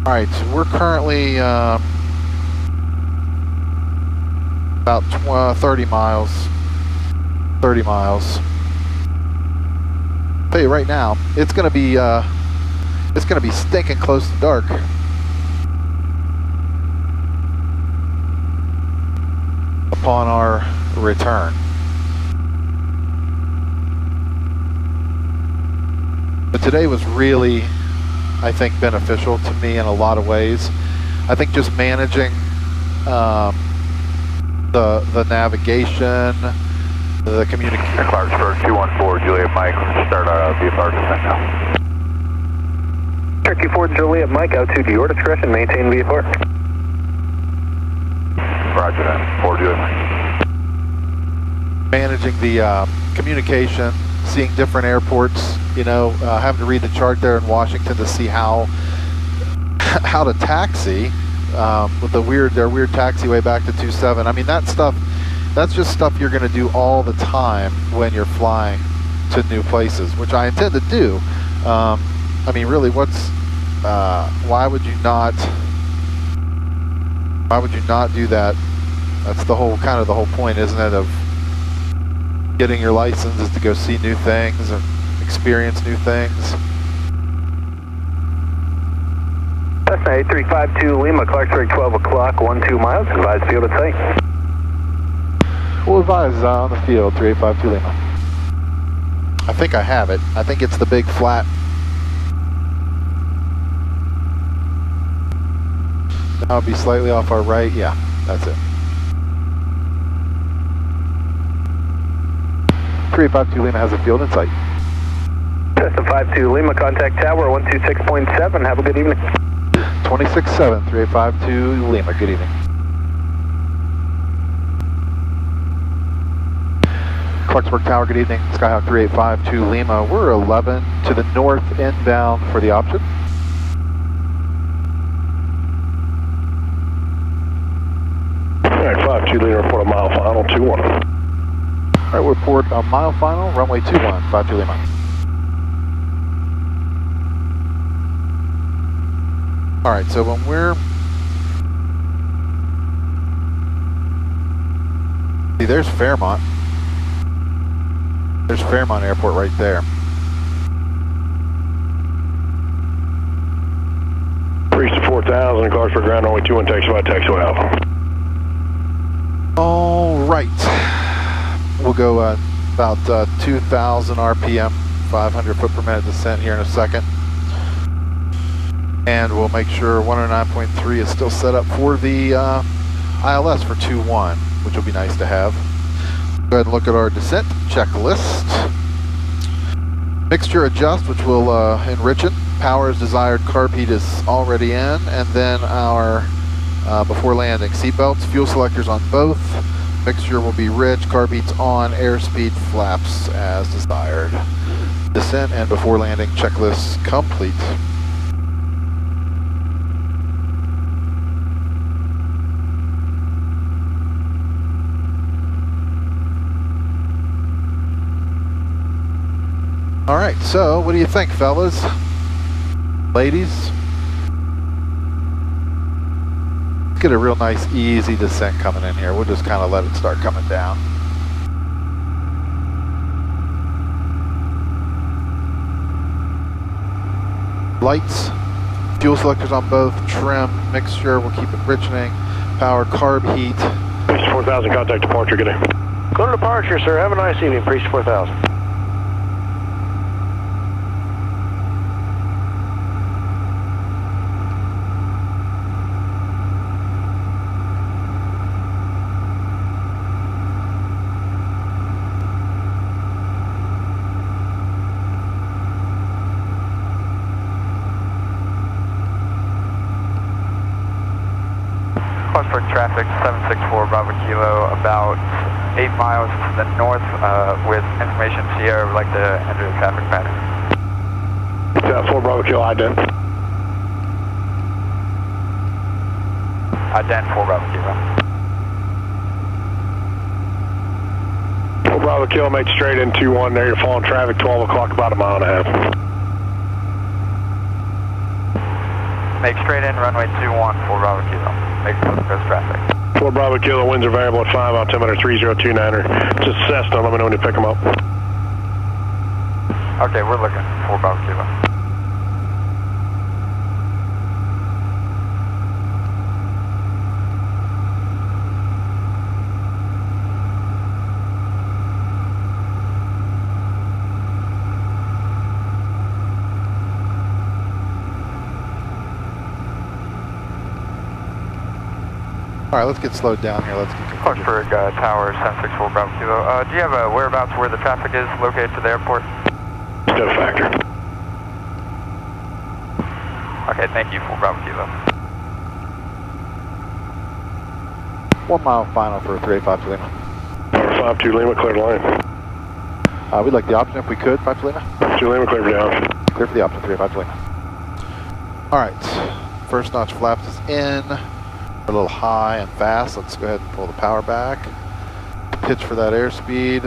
alright, so we're currently about 30 miles. 30 miles. I'll tell you right now, it's gonna be stinking close to dark. Upon our return. But today was really, I think, beneficial to me in a lot of ways. I think just managing the navigation, the communication. Clarksburg 214 Juliet Mike, start our VFR descent now. Turkey 4 Juliet Mike, out to your discretion, maintain VFR. Roger that, 4 Juliet Mike. Managing the communication, seeing different airports, you know, having to read the chart there in Washington to see how to taxi with their weird taxiway back to 27. I mean, that stuff. That's just stuff you're going to do all the time when you're flying to new places, which I intend to do. I mean, really, why would you not do that? That's the whole point, isn't it, of getting your license, is to go see new things and experience new things. Cessna 8352 Lima, Clarksburg 12 o'clock, 12 miles, advised field at sight. We'll advise on the field, 3852 Lima. I think I have it. I think it's the big flat. Now it'll be slightly off our right. Yeah, that's it. 3852 Lima has a field in sight. 3852 Lima, contact tower 126.7. Have a good evening. 267, 3852 Lima, good evening. Clarksburg Tower, good evening. Skyhawk 3852 Lima. We're 11 to the north inbound for the option. Alright, 52 Lima, report a mile final, 21. Alright, we'll report a mile final, runway 21, 52 Lima. Alright, so when we're... See, there's Fairmont. There's Fairmont Airport right there. Reach to 4,000, Clarksburg ground, runway 21, taxiway Alpha. Alright. We'll go about 2,000 RPM, 500 foot per minute descent here in a second. And we'll make sure 109.3 is still set up for the ILS for 2-1, which will be nice to have. Go ahead and look at our descent checklist. Mixture adjust, which will enrich it. Power is desired, carb heat is already in. And then our, before landing, seatbelts, fuel selectors on both. Mixture will be rich, carb heat's on, airspeed flaps as desired. Descent and before landing checklist complete. Alright, so what do you think, fellas? Ladies? Let's get a real nice, easy descent coming in here. We'll just kind of let it start coming down. Lights, fuel selectors on both, trim, mixture, we'll keep it richening, power, carb heat. Priest 4000, contact departure, good day. Go to departure, sir. Have a nice evening, Priest 4000. Crosswind traffic 764 Bravo Kilo, about 8 miles to the north with information Sierra. Would like to enter the traffic pattern. 4 Bravo Kilo, ident. Ident 4 Bravo Kilo. 4 Bravo Kilo, made straight in 2-1 there. You're following traffic, 12 o'clock, about a mile and a half. Make straight in, runway 21, 4 Bravo Kilo. Make coast traffic. 4 Bravo Kilo, winds are variable at 5, altimeter 3029er. It's a Cessna, let me know when you pick them up. Okay, we're looking, 4 Bravo Kilo. Alright, let's get slowed down here. Let's get Clarksburg Tower 764 Bravo Kilo. Do you have a whereabouts where the traffic is located to the airport? No factor. Okay, thank you, 4 Bravo Kilo. 1 mile final for 385 Lima. 52 Lima, clear the line. We'd like the option if we could, 5 Lima. 2 Lima, clear for the option. Clear for the option, 385 Lima. Alright, first notch flaps is in. A little high and fast. Let's go ahead and pull the power back. Pitch for that airspeed.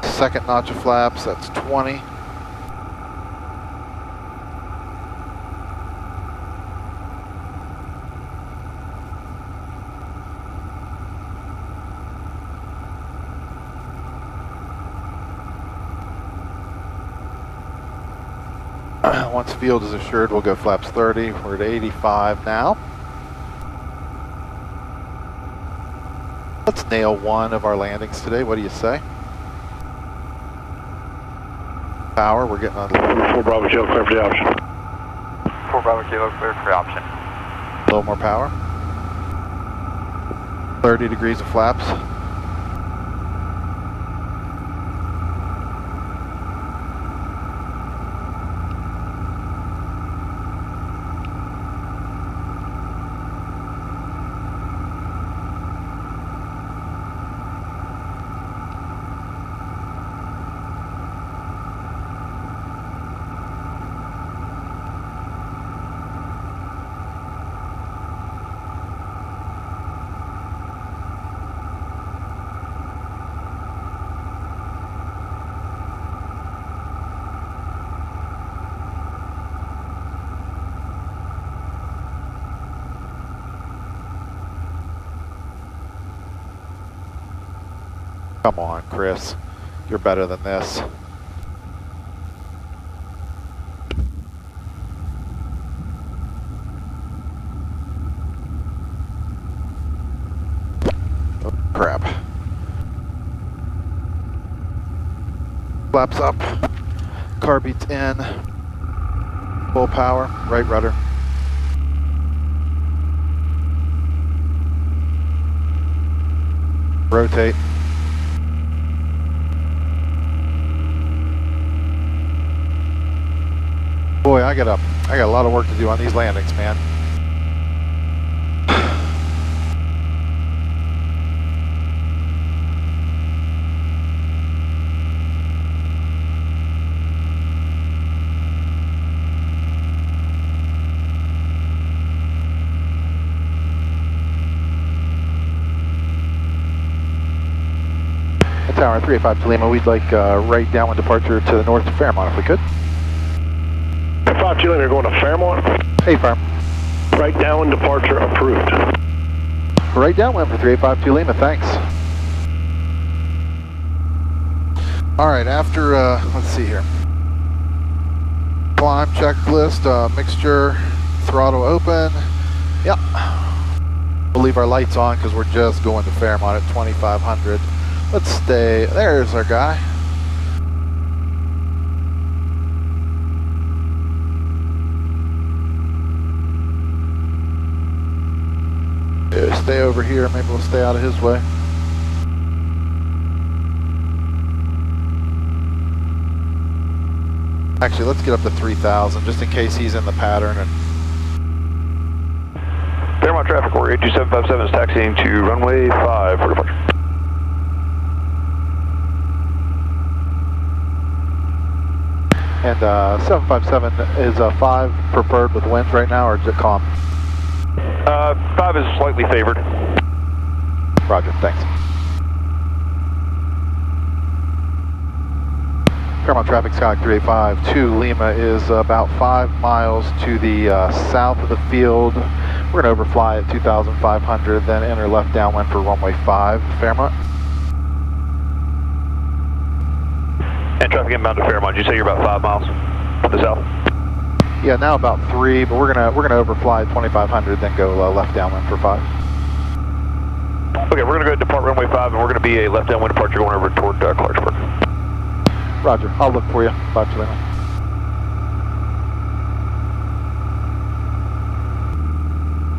Second notch of flaps, that's 20. Once field is assured, we'll go flaps 30. We're at 85 now. Let's nail one of our landings today. What do you say? Power, we're getting on 4 Bravo Kilo, clear for the option. 4 Bravo Kilo, clear for the option. a little more power. 30 degrees of flaps. Come on, Chris. You're better than this. Oh, crap. Flaps up. Car beats in. Full power. Right rudder. Rotate. Boy, I got a lot of work to do on these landings, man. Tower 385 to Lima, we'd like right downwind departure to the north of Fairmont if we could. 5 to Lima, you're going to Fairmont? Hey, Farm. Right downwind departure approved. Right downwind for 385 to Lima, thanks. Alright, after, let's see here. Climb checklist, mixture, throttle open. Yep. We'll leave our lights on because we're just going to Fairmont at 2500. Let's stay, there's our guy. Yeah, stay over here, maybe we'll stay out of his way. Actually, let's get up to 3,000 just in case he's in the pattern. And Fairmont traffic, we're 82757 is taxiing to runway 5 for departure. And 757 is 5 preferred with winds right now, or is it calm? 5 is slightly favored. Roger, thanks. Fairmont traffic, Skyhawk 385 to Lima is about 5 miles to the south of the field. We're going to overfly at 2,500, then enter left downwind for runway 5, Fairmont. And traffic inbound to Fairmont, did you say you're about 5 miles to the south? Yeah, now about 3, but we're gonna overfly at 2,500, then go left downwind for 5. Okay, we're gonna go depart runway 5, and we're gonna be a left downwind departure going over toward Clarksburg. Roger, I'll look for you. 5 to Lima.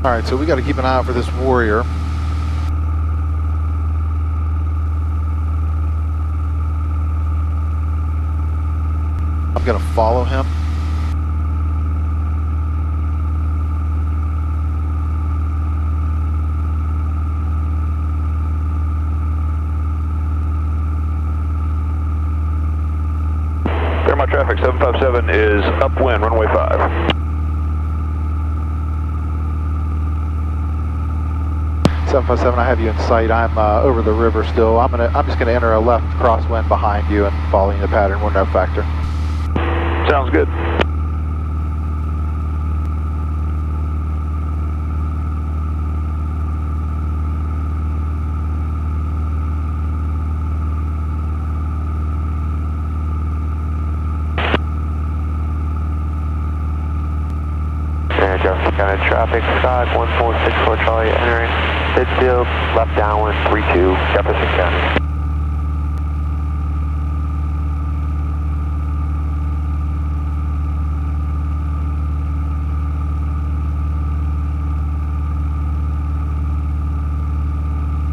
All right, so we got to keep an eye out for this Warrior. I'm going to follow him. Fairmont traffic, 757 is upwind, runway 5. 757, I have you in sight. I'm over the river still. I'm just gonna enter a left crosswind behind you and following the pattern. We're no factor. Sounds good. Kind of traffic, Scott 1464 Charlie entering Pittsburgh, left downwind 32, Jefferson County.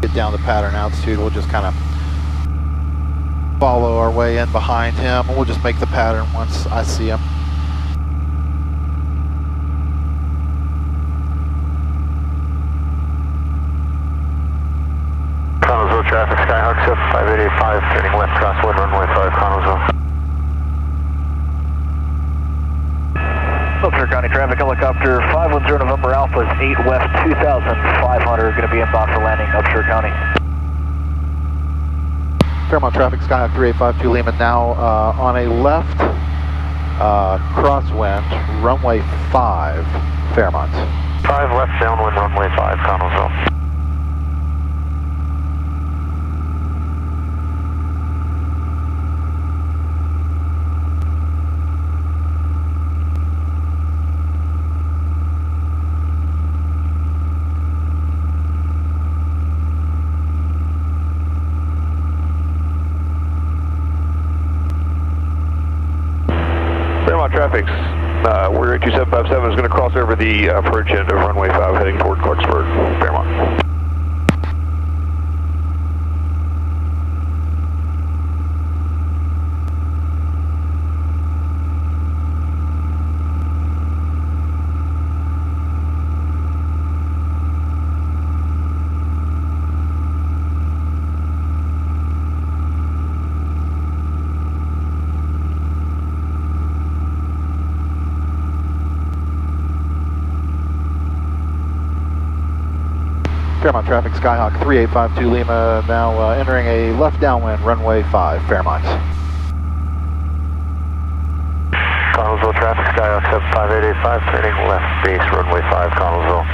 Get down the pattern altitude, we'll just kind of follow our way in behind him. We'll just make the pattern once I see him. Traffic, Skyhawk 5885, turning left crosswind, runway 5, Connellsville. Pittsburgh County traffic, helicopter 510 November Alpha is 8 west 2,500, going to be inbound for landing, Upshur County. Fairmont traffic, Skyhawk 385 to Lima, now on a left crosswind, runway 5, Fairmont. 5 left downwind, runway 5, Connellsville. traffic's, we're at 2757, is going to cross over the approach end of runway 5 heading toward Clarksburg, Fairmont. Fairmont traffic, Skyhawk 3852 Lima, now entering a left downwind, runway 5, Fairmont. Connellsville traffic, Skyhawk 75885, turning left base, runway 5, Connellsville.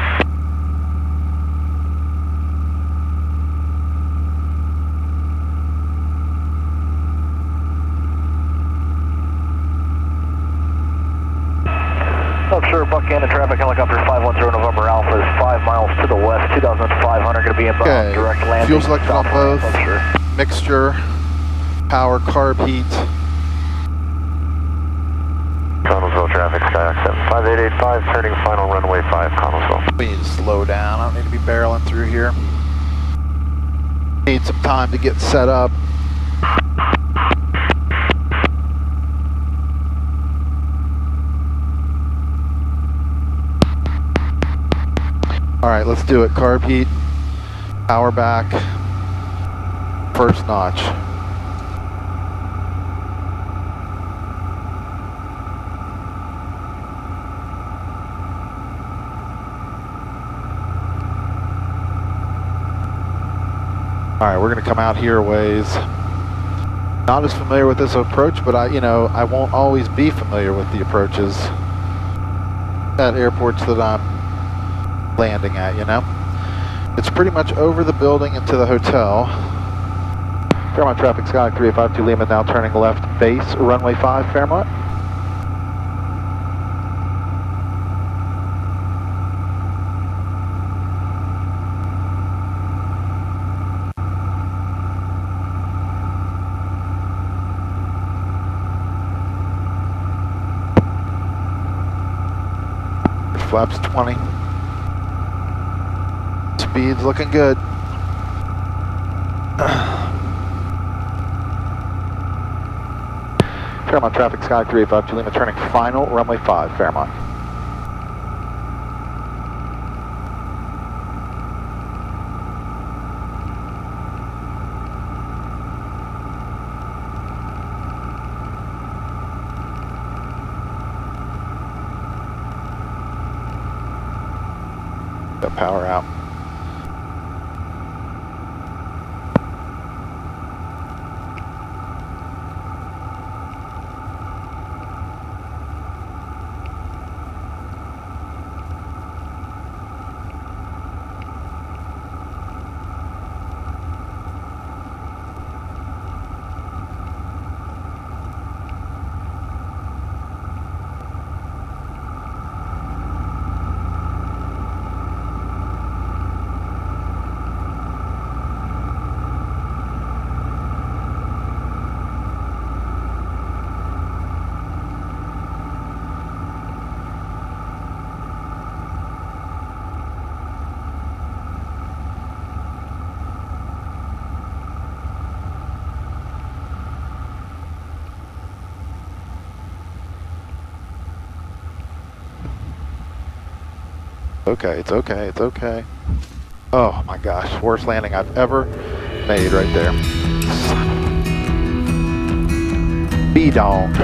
Sure, Buchanan traffic, helicopter 510 November Alpha is 5 miles to the west, 2,500, going to be inbound, direct landing. Fuel selection on both, mixture, power, carb, heat. Connellsville traffic, Skyhawk 75885, turning final runway 5, Connellsville. We need to slow down, I don't need to be barreling through here. Need some time to get set up. Alright, let's do it. Carb heat, power back, first notch. Alright, we're going to come out here a ways. Not as familiar with this approach, but I won't always be familiar with the approaches at airports that I'm landing at, It's pretty much over the building into the hotel. Fairmont traffic, Skyhawk 3852 Lima, now turning left base, runway 5, Fairmont. Flaps 20. Speed's looking good. Fairmont traffic, Skyhawk 3852 Lima, turning final, runway 5, Fairmont. Got power out. Okay, it's okay, it's okay. Oh my gosh, worst landing I've ever made right there. B-dog.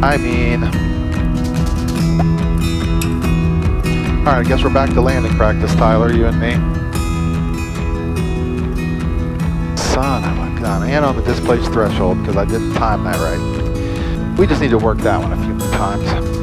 I mean... Alright, I guess we're back to landing practice, Tyler, you and me. Son of a gun. And on the displaced threshold, because I didn't time that right. We just need to work that one a few more times.